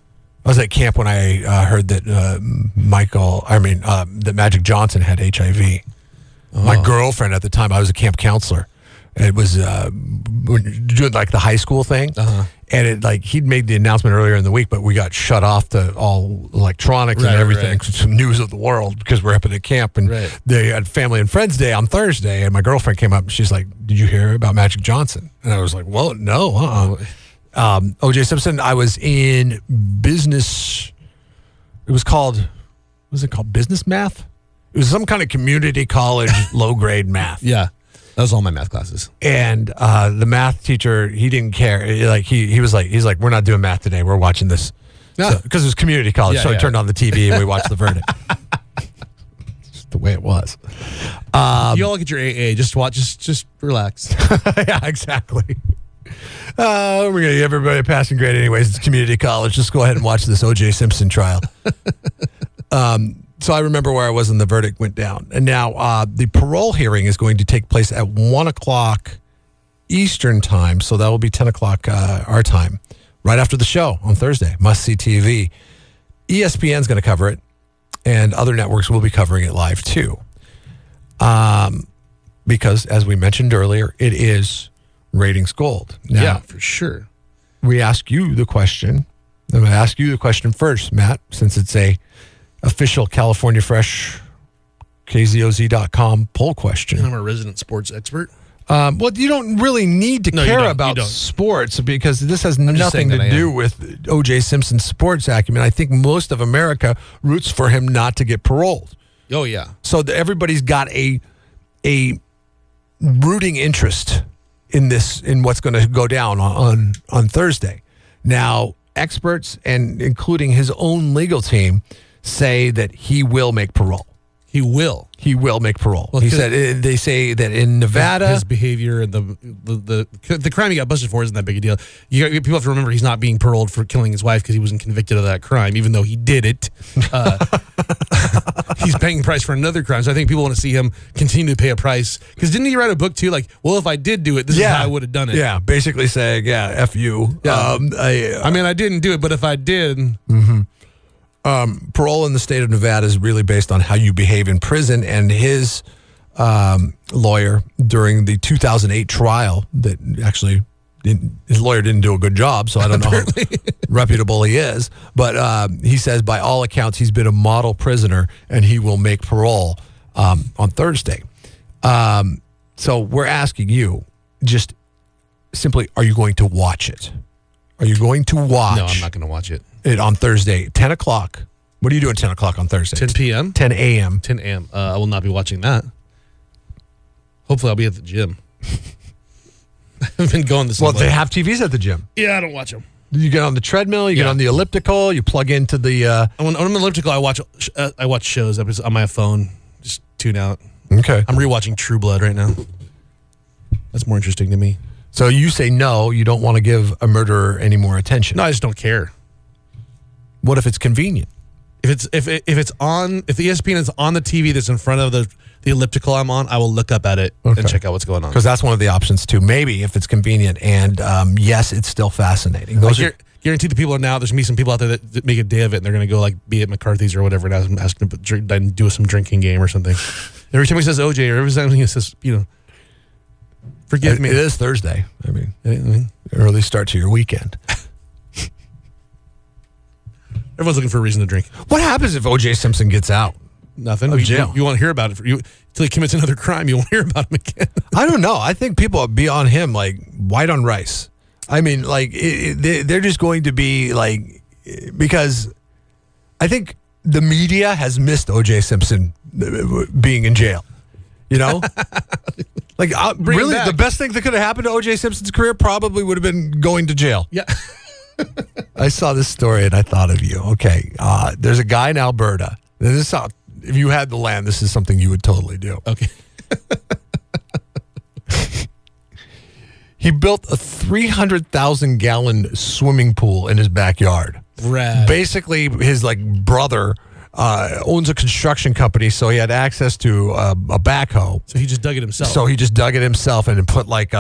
I was at camp when I heard that that Magic Johnson had HIV. Oh. My girlfriend at the time, I was a camp counselor. It was doing like the high school thing, and he'd made the announcement earlier in the week, but we got shut off to all electronics and everything, some news of the world because we're up at the camp, and they had Family and Friends Day on Thursday, and my girlfriend came up and she's like, "Did you hear about Magic Johnson?" And I was like, "Well, no." OJ Simpson. I was in business. It was called. What was it called? Business math. It was some kind of community college low grade math. Yeah. That was all my math classes. And the math teacher, he didn't care. He's like, we're not doing math today. We're watching this. Because it was community college. So he turned on the TV and we watched the verdict. Just the way it was. You all get your AA. Just watch. Just relax. Yeah, exactly. We're going to give everybody a passing grade anyways. It's community college. Just go ahead and watch this OJ Simpson trial. So I remember where I was when the verdict went down. And now the parole hearing is going to take place at 1 o'clock Eastern time. So that will be 10 o'clock our time, right after the show on Thursday. Must-see TV. ESPN's going to cover it, and other networks will be covering it live too. Because, as we mentioned earlier, it is ratings gold. Now, yeah, for sure. We ask you the question. I'm going to ask you the question first, Matt, since it's a official California Fresh KZOZ.com poll question. And I'm a resident sports expert. Well, you don't really need to care about sports because this has nothing to do with OJ Simpson's sports acumen. I think most of America roots for him not to get paroled. Oh, yeah. So everybody's got a rooting interest in this, in what's going to go down on Thursday. Now, experts, and including his own legal team, say that he will make parole. He will make parole. Well, he said they say that in Nevada, his behavior and the crime he got busted for isn't that big a deal. People have to remember he's not being paroled for killing his wife because he wasn't convicted of that crime, even though he did it. He's paying the price for another crime. So I think people want to see him continue to pay a price. Because didn't he write a book too? Like, well, if I did do it, this is how I would have done it. Yeah, basically saying, F you. Yeah. I didn't do it, but if I did. Mm-hmm. Parole in the state of Nevada is really based on how you behave in prison, and his lawyer during the 2008 trial that actually his lawyer didn't do a good job, so I don't know how reputable he is, but he says by all accounts he's been a model prisoner and he will make parole on Thursday. So we're asking you, just simply, are you going to watch it? Are you going to watch? No, I'm not going to watch it. It on Thursday, 10 o'clock. What are you doing 10 o'clock on Thursday? 10 p.m.? 10 a.m. 10 a.m. I will not be watching that. Hopefully I'll be at the gym. I've been going this Well, they have TVs at the gym. Yeah, I don't watch them. You get on the treadmill, you get on the elliptical, you plug into the... When I'm elliptical, I watch shows on my phone. Just tune out. Okay. I'm rewatching True Blood right now. That's more interesting to me. So you say no, you don't want to give a murderer any more attention. No, I just don't care. What if it's convenient? If the ESPN is on the TV that's in front of the elliptical I'm on, I will look up at it and check out what's going on. Because that's one of the options too. Maybe if it's convenient, and yes, it's still fascinating. Guarantee the people are now. There's gonna be some people out there that make a day of it, and they're gonna go be at McCarthy's or whatever, and ask them to do some drinking game or something. Every time he says OJ, or every time he says, forgive me. It is Thursday. I mean, early start to your weekend. Everyone's looking for a reason to drink. What happens if OJ Simpson gets out? Nothing. Of jail. You won't hear about it until he commits another crime. You won't hear about him again. I don't know. I think people will be on him like white on rice. I mean, they're just going to be because I think the media has missed OJ Simpson being in jail. Really, the best thing that could have happened to OJ Simpson's career probably would have been going to jail. Yeah. I saw this story and I thought of you. Okay. There's a guy in Alberta. If you had the land, this is something you would totally do. Okay. He built a 300,000-gallon swimming pool in his backyard. Rad. Basically, his brother owns a construction company, so he had access to a backhoe. So he just dug it himself. So he just dug it himself and put like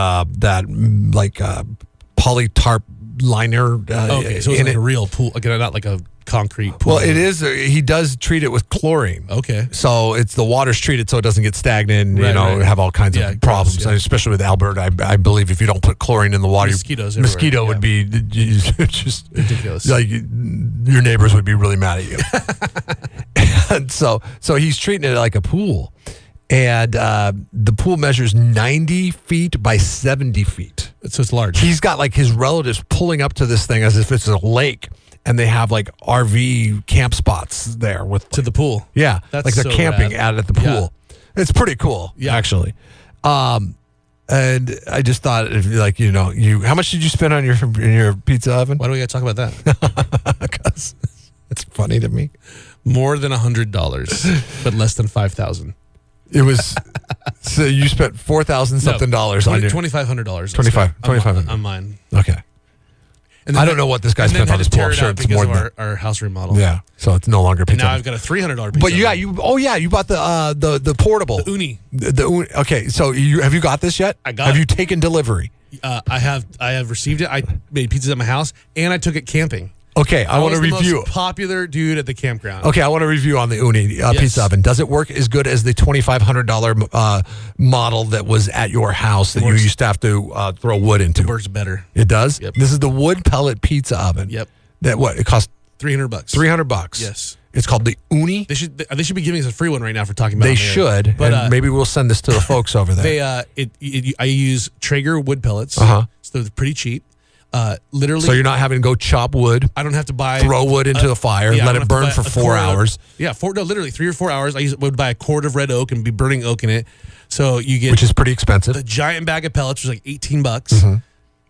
polytarp liner okay, so it's in like it. a real pool, like not like a concrete pool. Well, it is. He does treat it with chlorine. Okay. So the water's treated so it doesn't get stagnant and, Right. have all kinds of problems. Gross, Especially with Alberta, I believe if you don't put chlorine in the water, mosquito would be just ridiculous. Like your neighbors would be really mad at you. And so he's treating it like a pool. And the pool measures 90 feet by 70 feet. So it's large. He's got like his relatives pulling up to this thing as if it's a lake. And they have like RV camp spots there to the pool. Yeah. That's like they're so camping rad. out at the pool. Yeah. It's pretty cool, actually. And I just thought, how much did you spend on your pizza oven? Why do we got to talk about that? Because it's funny to me. More than $100, but less than $5,000. It was, so you spent $4,000 something dollars on your $2,500. $2,500 on mine. Okay. And I don't know what this guy spent on his pool. I'm sure it's more than our house remodel. Yeah, so it's no longer pizza. And now I've got a $300 pizza. But you bought the portable. The Uuni. The Uuni. Okay, so have you got this yet? I got Have it. you taken delivery? I have received it. I made pizzas at my house, and I took it camping. Okay, I want to was review. The most popular dude at the campground. Okay, I want to review on the Uuni pizza oven. Does it work as good as the $2,500 model that was at your house that you used to have to throw wood into? It works better. It does? Yep. This is the wood pellet pizza oven. Yep. It costs $300. $300. Yes. It's called the Uuni. They should be giving us a free one right now for talking about. They it on the air. should, But and maybe we'll send this to the folks over there. I use Traeger wood pellets. Uh-huh. So they're pretty cheap. Literally. So you're not having to go chop wood. I don't have to buy Throw wood into the fire, let it burn for 4 hours. Literally 3 or 4 hours. I would buy a cord of red oak and be burning oak in it. So you get, which is pretty expensive. a giant bag of pellets, which is like $18. Mm-hmm.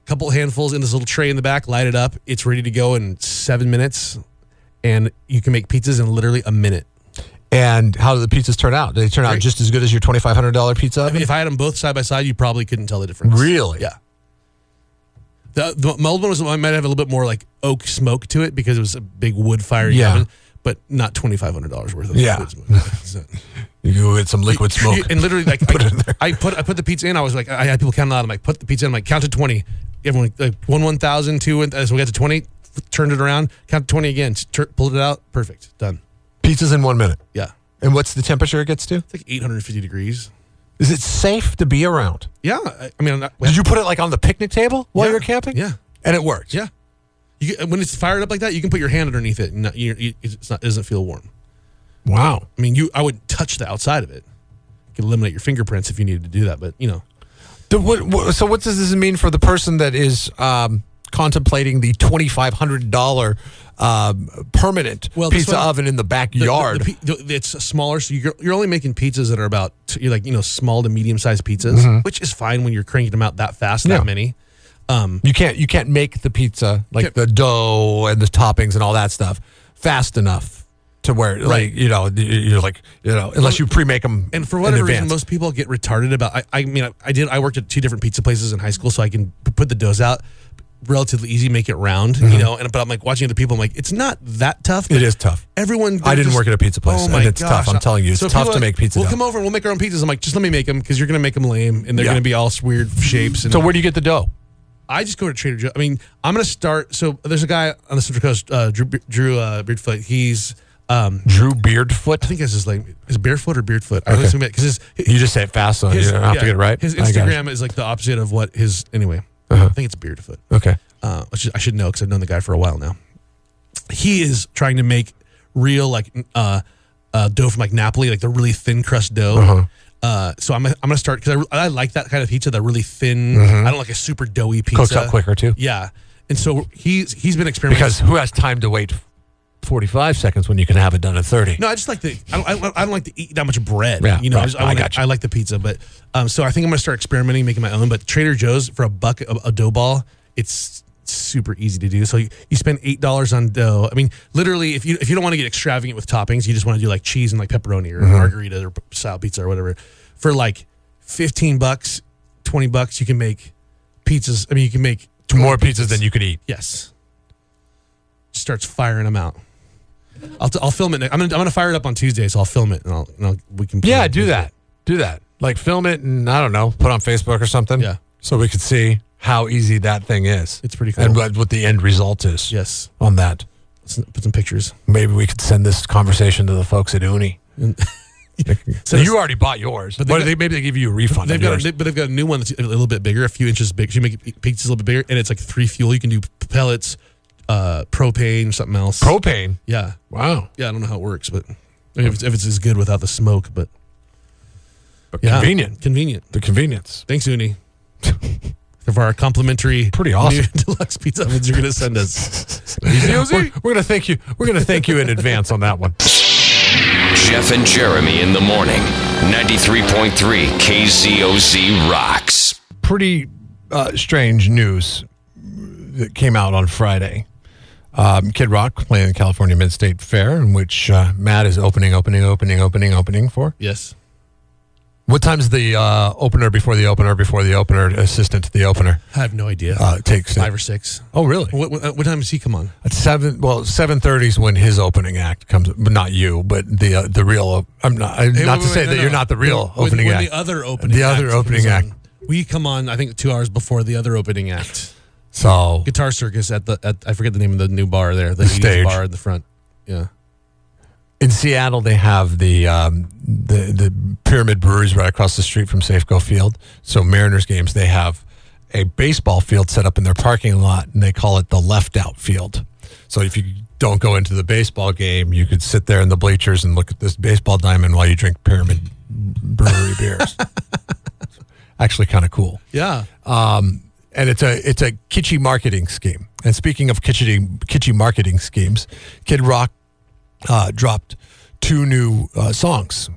Couple handfuls in this little tray in the back. Light it up. It's ready to go in 7 minutes, and you can make pizzas in literally a minute. And how do the pizzas turn out? Do they turn out just as good as your $2,500 pizza oven? I mean, if I had them both side by side, you probably couldn't tell the difference. Really? Yeah. My old one might have a little bit more like oak smoke to it because it was a big wood fire oven, but not $2,500 worth of wood smoke. You can go get some liquid smoke. And literally, like, put it in there. I put the pizza in. I was like, I had people counting out. I'm like, put the pizza in. I'm like, count to 20. Everyone, like, 1,000, 2, so we got to 20, turned it around, count to 20 again, pulled it out. Perfect. Done. Pizza's in 1 minute. Yeah. And what's the temperature it gets to? It's like 850 degrees. Is it safe to be around? Yeah. I mean, did you put it like on the picnic table while you're camping? Yeah. And it worked? Yeah. When it's fired up like that, you can put your hand underneath it and it doesn't feel warm. Wow. I mean, I wouldn't touch the outside of it. You could eliminate your fingerprints if you needed to do that, but So what does this mean for the person that is contemplating the $2,500 permanent pizza oven in the backyard? It's smaller, so you're only making pizzas that are about small to medium sized pizzas, which is fine when you're cranking them out that fast, that many. You can't make the pizza like the dough and the toppings and all that stuff fast enough to where unless you pre-make them. And for whatever reason, most people get retarded about. I worked at 2 different pizza places in high school, so I can put the doughs out relatively easy, make it round, but I'm like watching other people. I'm like, it's not that tough. It is tough. Everyone. I didn't work at a pizza place, and it's tough. I'm telling you, it's tough to make pizza. We'll come over and we'll make our own pizzas. I'm like, just let me make them because you're going to make them lame and they're going to be all weird shapes. And so where do you get the dough? I just go to Trader Joe. I mean, I'm going to start. So there's a guy on the Central Coast, Drew Beardfoot. He's Drew Beardfoot. I think that's his name. Is it Barefoot or Beardfoot? Okay. Because you just say it fast, so you don't have to get it right. His Instagram is like the opposite of what his. Anyway, I think it's Beardfoot. Okay. Which I should know because I've known the guy for a while now. He is trying to make real dough from like Napoli, like the really thin crust dough. So I'm gonna start because I like that kind of pizza, that really thin. I don't like a super doughy pizza. Cooks up quicker too. Yeah, and so he's been experimenting because who has time to wait 45 seconds when you can have it done in 30? No, I just like I don't like to eat that much bread. Yeah, I like the pizza, but so I think I'm gonna start experimenting, making my own. But Trader Joe's for $1 a dough ball, it's super easy to do. So you spend $8 on dough. I mean, literally, if you don't want to get extravagant with toppings, you just want to do like cheese and like pepperoni or margarita or style pizza or whatever. For like $15, $20, you can make pizzas. I mean, you can make more pizzas than you could eat. Yes. Starts firing them out. I'll film it. I'm gonna fire it up on Tuesday, so I'll film it and we can. Yeah, do that. Do that. Like film it and I don't know, put on Facebook or something. Yeah. So we could see how easy that thing is. It's pretty cool. And what the end result is. Yes. On that. Let's put some pictures. Maybe we could send this conversation to the folks at Uuni. So you already bought yours. But maybe they give you a refund. They've got a new one that's a little bit bigger, a few inches big. So you make pizzas a little bit bigger, and it's like 3 fuel. You can do pellets, propane, something else. Propane? Yeah. Wow. Yeah, I don't know how it works, but if it's as good without the smoke, but convenient. Convenient. The convenience. Thanks, Uuni. For our complimentary pretty awesome deluxe pizza ovens you're going to send us. We're going to thank you. We're going to thank you in advance on that one. Jeff and Jeremy in the morning. 93.3 KZOZ rocks. Pretty strange news that came out on Friday. Kid Rock playing the California Mid-State Fair, in which Matt is opening for. Yes. What time's the opener before the opener, assistant to the opener? I have no idea. It takes 5 or 6. Oh, really? What time does he come on? At 7. Well, 7:30 is when his opening act comes. But not you, but the real. I'm not. Not to say that you're not the real opening act. The other opening act. We come on, I think, 2 hours before the other opening act. So Guitar Circus at I forget the name of the new bar there. The stage bar in the front. Yeah. In Seattle, they have the Pyramid Breweries right across the street from Safeco Field. So Mariners games, they have a baseball field set up in their parking lot, and they call it the left out field. So if you don't go into the baseball game, you could sit there in the bleachers and look at this baseball diamond while you drink Pyramid Brewery beers. Actually kind of cool. Yeah. And it's a kitschy marketing scheme. And speaking of kitschy marketing schemes, Kid Rock dropped 2 new songs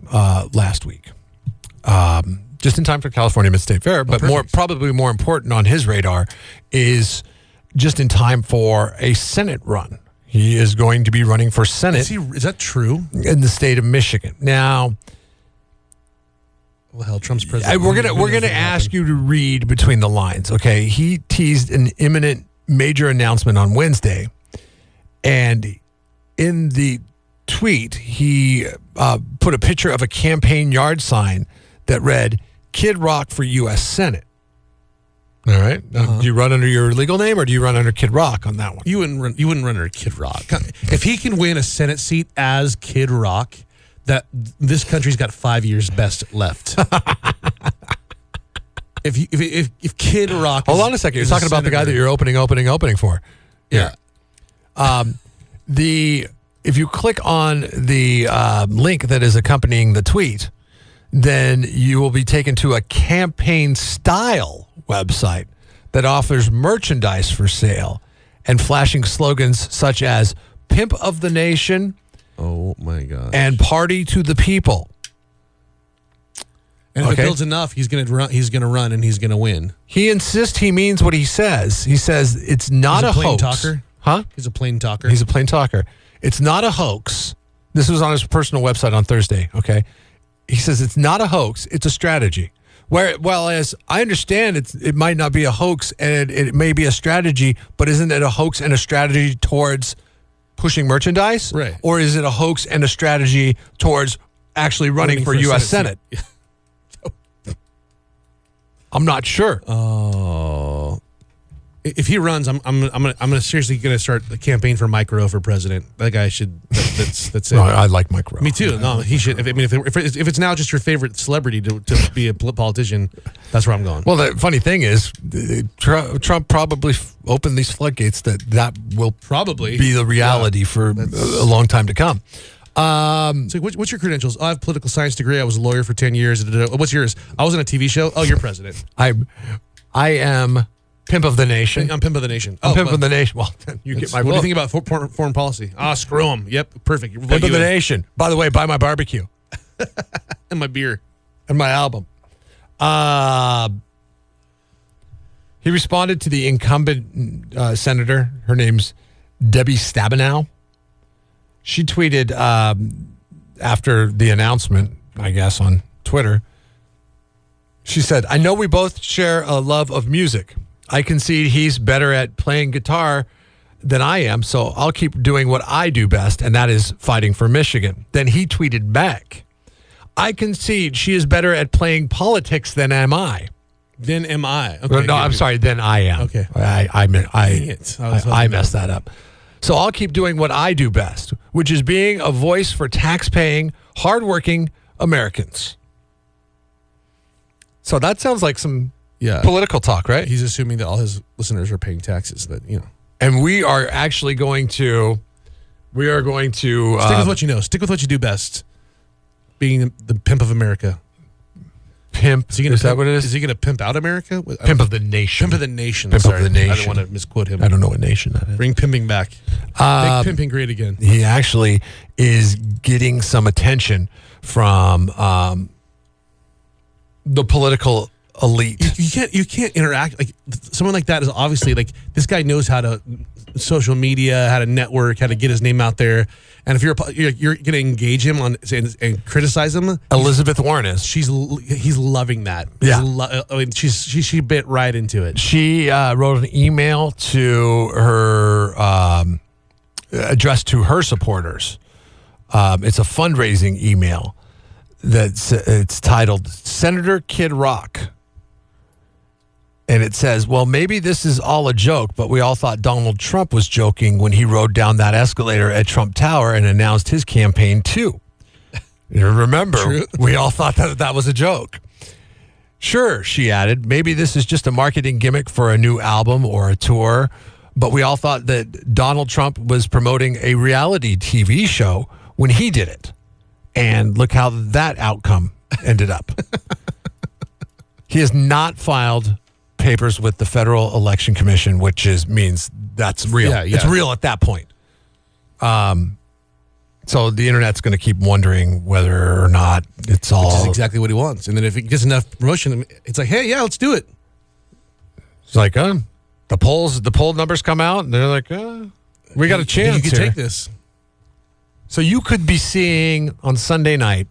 last week, just in time for California Mid-State Fair. But probably more important on his radar is just in time for a Senate run. He is going to be running for Senate. Is that true? In the state of Michigan. Now, well, hell, Trump's president. We're gonna ask you to read between the lines. Okay, he teased an imminent major announcement on Wednesday, and in the tweet, he put a picture of a campaign yard sign that read "Kid Rock for U.S. Senate." All right. Do you run under your legal name or do you run under Kid Rock on that one? You wouldn't run under Kid Rock. If he can win a Senate seat as Kid Rock, that this country's got 5 years best left. If Kid Rock, hold on a second. You're talking about the guy that you're opening for. Yeah. If you click on the link that is accompanying the tweet, then you will be taken to a campaign style website that offers merchandise for sale and flashing slogans such as "Pimp of the Nation." Oh my God! And "Party to the People." And if it builds enough, he's going to run, and he's going to win. He insists he means what he says. He says it's not a hoax. Talker? Huh? He's a plain talker. He's a plain talker. It's not a hoax. This was on his personal website on Thursday, okay? He says it's not a hoax, it's a strategy. As I understand, it might not be a hoax and it may be a strategy, but isn't it a hoax and a strategy towards pushing merchandise? Right. Or is it a hoax and a strategy towards actually running for U.S. Senate? I'm not sure. Oh. If he runs, I'm gonna seriously start a campaign for Mike Rowe for president. That guy should. That's it. No, I like Mike Rowe. Me too. No, he should. If it's now just your favorite celebrity to be a politician, that's where I'm going. Well, the funny thing is, Trump probably opened these floodgates that will probably be the reality for a long time to come. So what's your credentials? I have a political science degree. I was a lawyer for 10 years. What's yours? I was on a TV show. Oh, you're president. I am Pimp of the Nation. I'm Pimp of the Nation. I'm Pimp of the Nation. Well, you get my vote. What do you think about foreign policy? Screw them. Yep, perfect. Pimp of the Nation. By the way, buy my barbecue. And my beer. And my album. He responded to the incumbent senator. Her name's Debbie Stabenow. She tweeted after the announcement, I guess, on Twitter. She said, "I know we both share a love of music. I concede he's better at playing guitar than I am, so I'll keep doing what I do best, and that is fighting for Michigan. Then he tweeted back, I concede she is better at playing politics than am I. Then am I? Okay, no, I'm sorry. Then I am. Okay. I I messed that up. So I'll keep doing what I do best, which is being a voice for tax-paying, hardworking Americans. So that sounds like some political talk, right? He's assuming that all his listeners are paying taxes, but And we are actually going to. We are going to stick with what you know. Stick with what you do best. Being the pimp of America. Pimp. Is that what it is? Is he going to pimp out America? Pimp of the nation. Pimp of the nation. Pimp Sorry. of the nation. I don't want to misquote him. I don't know what nation that is. Bring pimping back. Make pimping great again. He actually is getting some attention from the political elite. You can't interact like someone like that is obviously like this guy knows how to social media, how to network, how to get his name out there. And if you're going to engage him on and criticize him, Elizabeth Warren is. He's loving that. Yeah. She bit right into it. She wrote an email to her addressed to her supporters. It's a fundraising email it's titled Senator Kid Rock. And it says, well, maybe this is all a joke, but we all thought Donald Trump was joking when he rode down that escalator at Trump Tower and announced his campaign, too. You remember, True. We all thought that was a joke. Sure, she added, maybe this is just a marketing gimmick for a new album or a tour, but we all thought that Donald Trump was promoting a reality TV show when he did it. And look how that outcome ended up. He has not filed papers with the Federal Election Commission, which means that's real. Yeah. It's real at that point. So the internet's going to keep wondering whether or not it's all. Which is exactly what he wants. And then if he gets enough promotion, it's like, hey, yeah, let's do it. It's like, the poll numbers come out, and they're like, we got a chance. You can here. take this. So you could be seeing on Sunday night,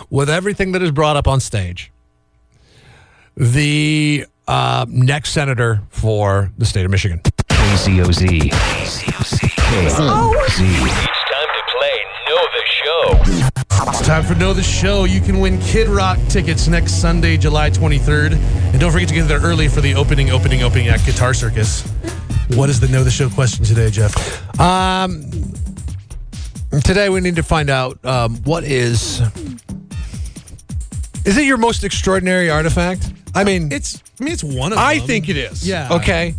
with everything that is brought up on stage, the next senator for the state of Michigan. KCOZ. It's time to play Know the Show. It's time for Know the Show. You can win Kid Rock tickets next Sunday, July 23rd. And don't forget to get there early for the opening at Guitar Circus. What is the Know the Show question today, Jeff? Today we need to find out what is it your most extraordinary artifact? I mean, it's one of them. I think it is. Yeah. Okay.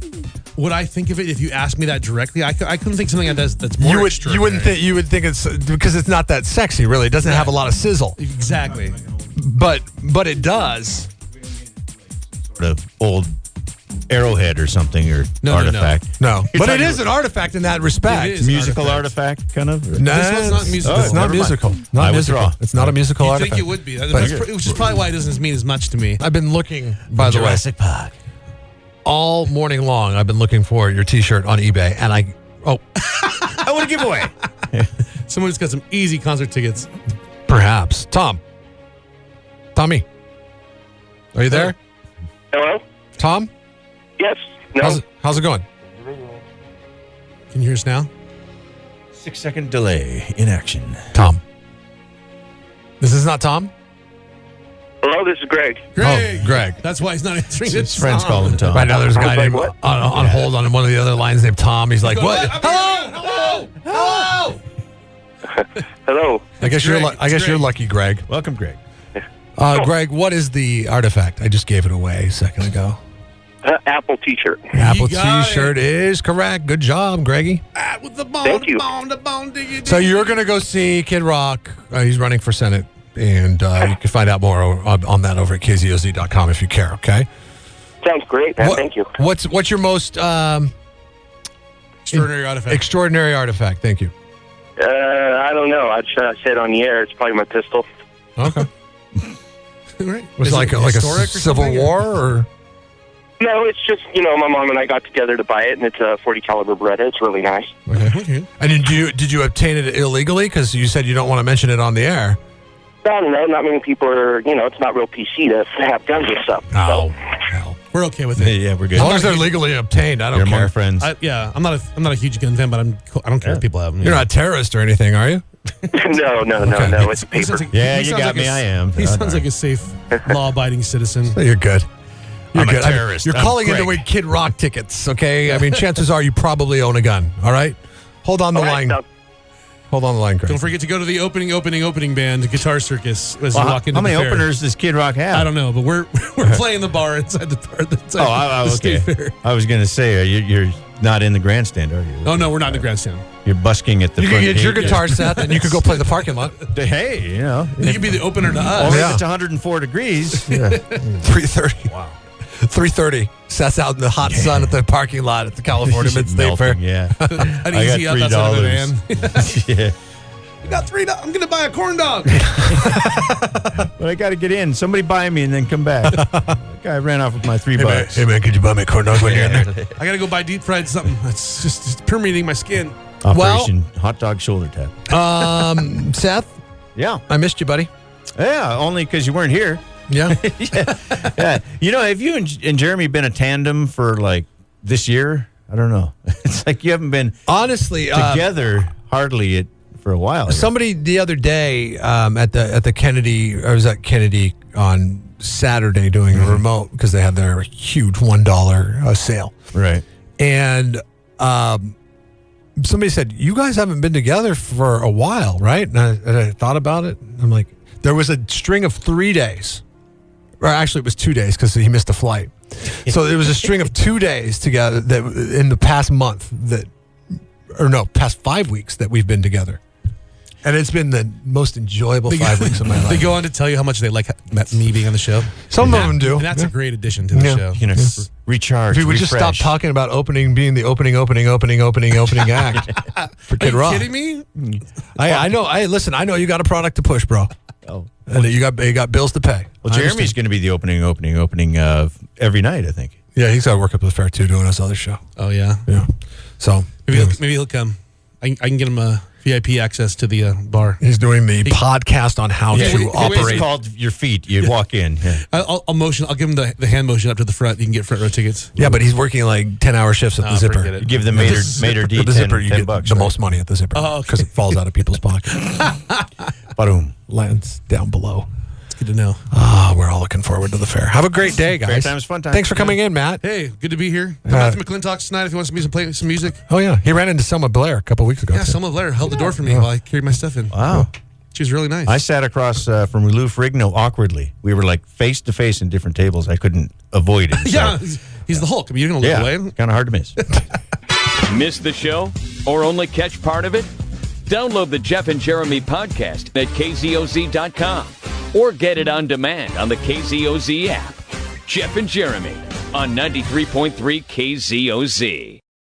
Would I think of it if you asked me that directly? I couldn't think something that's more extraordinary. You would think it's because it's not that sexy, really. It doesn't have a lot of sizzle. Exactly. But it does. Sort of old arrowhead or something or artifact. No. But it is an artifact in that respect. It is Musical artifact, kind of? No, This one's not musical. It's not never mind. musical. Not I musical. withdraw. It's not a musical You'd artifact. think it would be. Which is probably why it doesn't mean as much to me. I've been looking, by the way, Jurassic Park. all morning long. I've been looking for your T-shirt on eBay, and I I want to give away. Someone's got some easy concert tickets. perhaps Tommy, are you there? Hello? Tom, Yes. No. how's it going? Can you hear us now? 6-second delay in action. Tom, this is not Tom. Hello, this is Greg. Greg. Oh, Greg. That's why he's not answering His friends call him Tom. Right now, there's a guy like, named what? on hold on one of the other lines named Tom. He's like, "What? Hello. Hello. I guess Greg. you're lucky, Greg. Welcome, Greg. Greg, what is the artifact? I just gave it away a second ago. Apple T-shirt. Apple got T-shirt is correct. Good job, Greggy. With the bone, Thank you. the bone, diggy, So you're going to go see Kid Rock. He's running for Senate, and you can find out more on that over at kzoz.com if you care, okay? Sounds great, man. Thank you. What's your most extraordinary artifact. extraordinary artifact? Thank you. I don't know. I'd say it on the air. It's probably my pistol. Okay. Right. Was Is it like it a historic or Civil something, War or? No, it's just, my mom and I got together to buy it, and it's a 40 caliber Beretta. It's really nice. Okay. And did you obtain it illegally? Because you said you don't want to mention it on the air. I don't know. Not many people are, it's not real PC to have guns and stuff. Oh, hell. We're okay with it. Yeah, we're good. As long as they're legally obtained, I don't You're care. among friends. I'm not a huge gun fan, but I don't care if people have them. You're not a terrorist or anything, are you? No. It's paper. You got me. I am. He sounds like a safe, law-abiding citizen. You're good. You're I'm a good. terrorist. You're I'm calling in to Greg. win Kid Rock tickets, okay? I mean, chances are you probably own a gun, all right? Hold on the line. Hold on the line, Greg. Don't forget to go to the opening band, Guitar Circus, as you walk into how many the fair. openers does Kid Rock have? I don't know, but we're playing the bar inside the bar. Oh, okay. State fair. I was going to say, you're not in the grandstand, are you? Oh, no, we're not in the grandstand. You're busking at the You front could get your gate. guitar, Seth, and you could go play the parking lot. Hey, You could be the opener to us. Only Yeah. if it's 104 degrees. 3:30. Wow. 3:30. Seth's out in the hot sun at the parking lot at the California Mid-State Fair. Yeah. An I got easy up outside of the van. $3. Yeah. You got $3. I'm going to buy a corn dog. But I got to get in. Somebody buy me and then come back. That guy ran off with my $3. Hey, man, could you buy me a corn dog when you're in there? I got to go buy deep fried something. That's just permeating my skin. Operation Hot Dog Shoulder Tap. Seth, Yeah. I missed you, buddy. Yeah, only because you weren't here. Yeah. Yeah. Have you and Jeremy been a tandem for like this year? I don't know. It's like you haven't been Honestly, together hardly for a while. here. somebody the other day at the Kennedy, I was at Kennedy on Saturday doing a remote because they had their huge $1 sale. Right. And somebody said, you guys haven't been together for a while, right? And I thought about it. I'm like, there was a string of 3 days. Or actually, it was 2 days because he missed a flight. So it was a string of 2 days together that in the past month past 5 weeks that we've been together. And it's been the most enjoyable 5 weeks of my life. They go on to tell you how much they like me being on the show. Some of them do. And that's a great addition to the show. Recharge. If we would just stop talking about being the opening act for Kid Rock. Are you kidding me? I know. Listen. I know you got a product to push, bro. Oh. And you got bills to pay. Well, Jeremy's going to be the opening of every night, I think. Yeah, he's got to work up to the fair too, doing his other show. Oh, yeah. Yeah. So Maybe he'll come. I can get him a VIP access to the bar. he's doing the podcast on how to It's operate. called Your Feet. You walk in. Yeah. I'll motion. I'll give him the hand motion up to the front. You can get front row tickts. Yeah, but he's working like 10-hour shifts at the Zipper. forget it. You give the Mater D At the Zipper, you get $10, the right? most money at the Zipper Oh, okay. because it falls out of people's pockets. Ba-doom. Lands down below. It's good to know. We're all looking forward to the fair. Have a great day, guys. Fair times, fun times. Thanks for coming in, Matt. Hey, good to be here. Come out to McClintock's tonight if you want to play some music. Oh, yeah. He ran into Selma Blair a couple weeks ago. Yeah, too. Selma Blair held the door for me while I carried my stuff in. Wow. She was really nice. I sat across from Lou Ferrigno awkwardly. We were like face to face in different tables. I couldn't avoid it. yeah, he's the Hulk. I mean, you're going to look away. Kind of hard to miss. Miss the show or only catch part of it? Download the Jeff and Jeremy podcast at kzoz.com or get it on demand on the KZOZ app. Jeff and Jeremy on 93.3 KZOZ.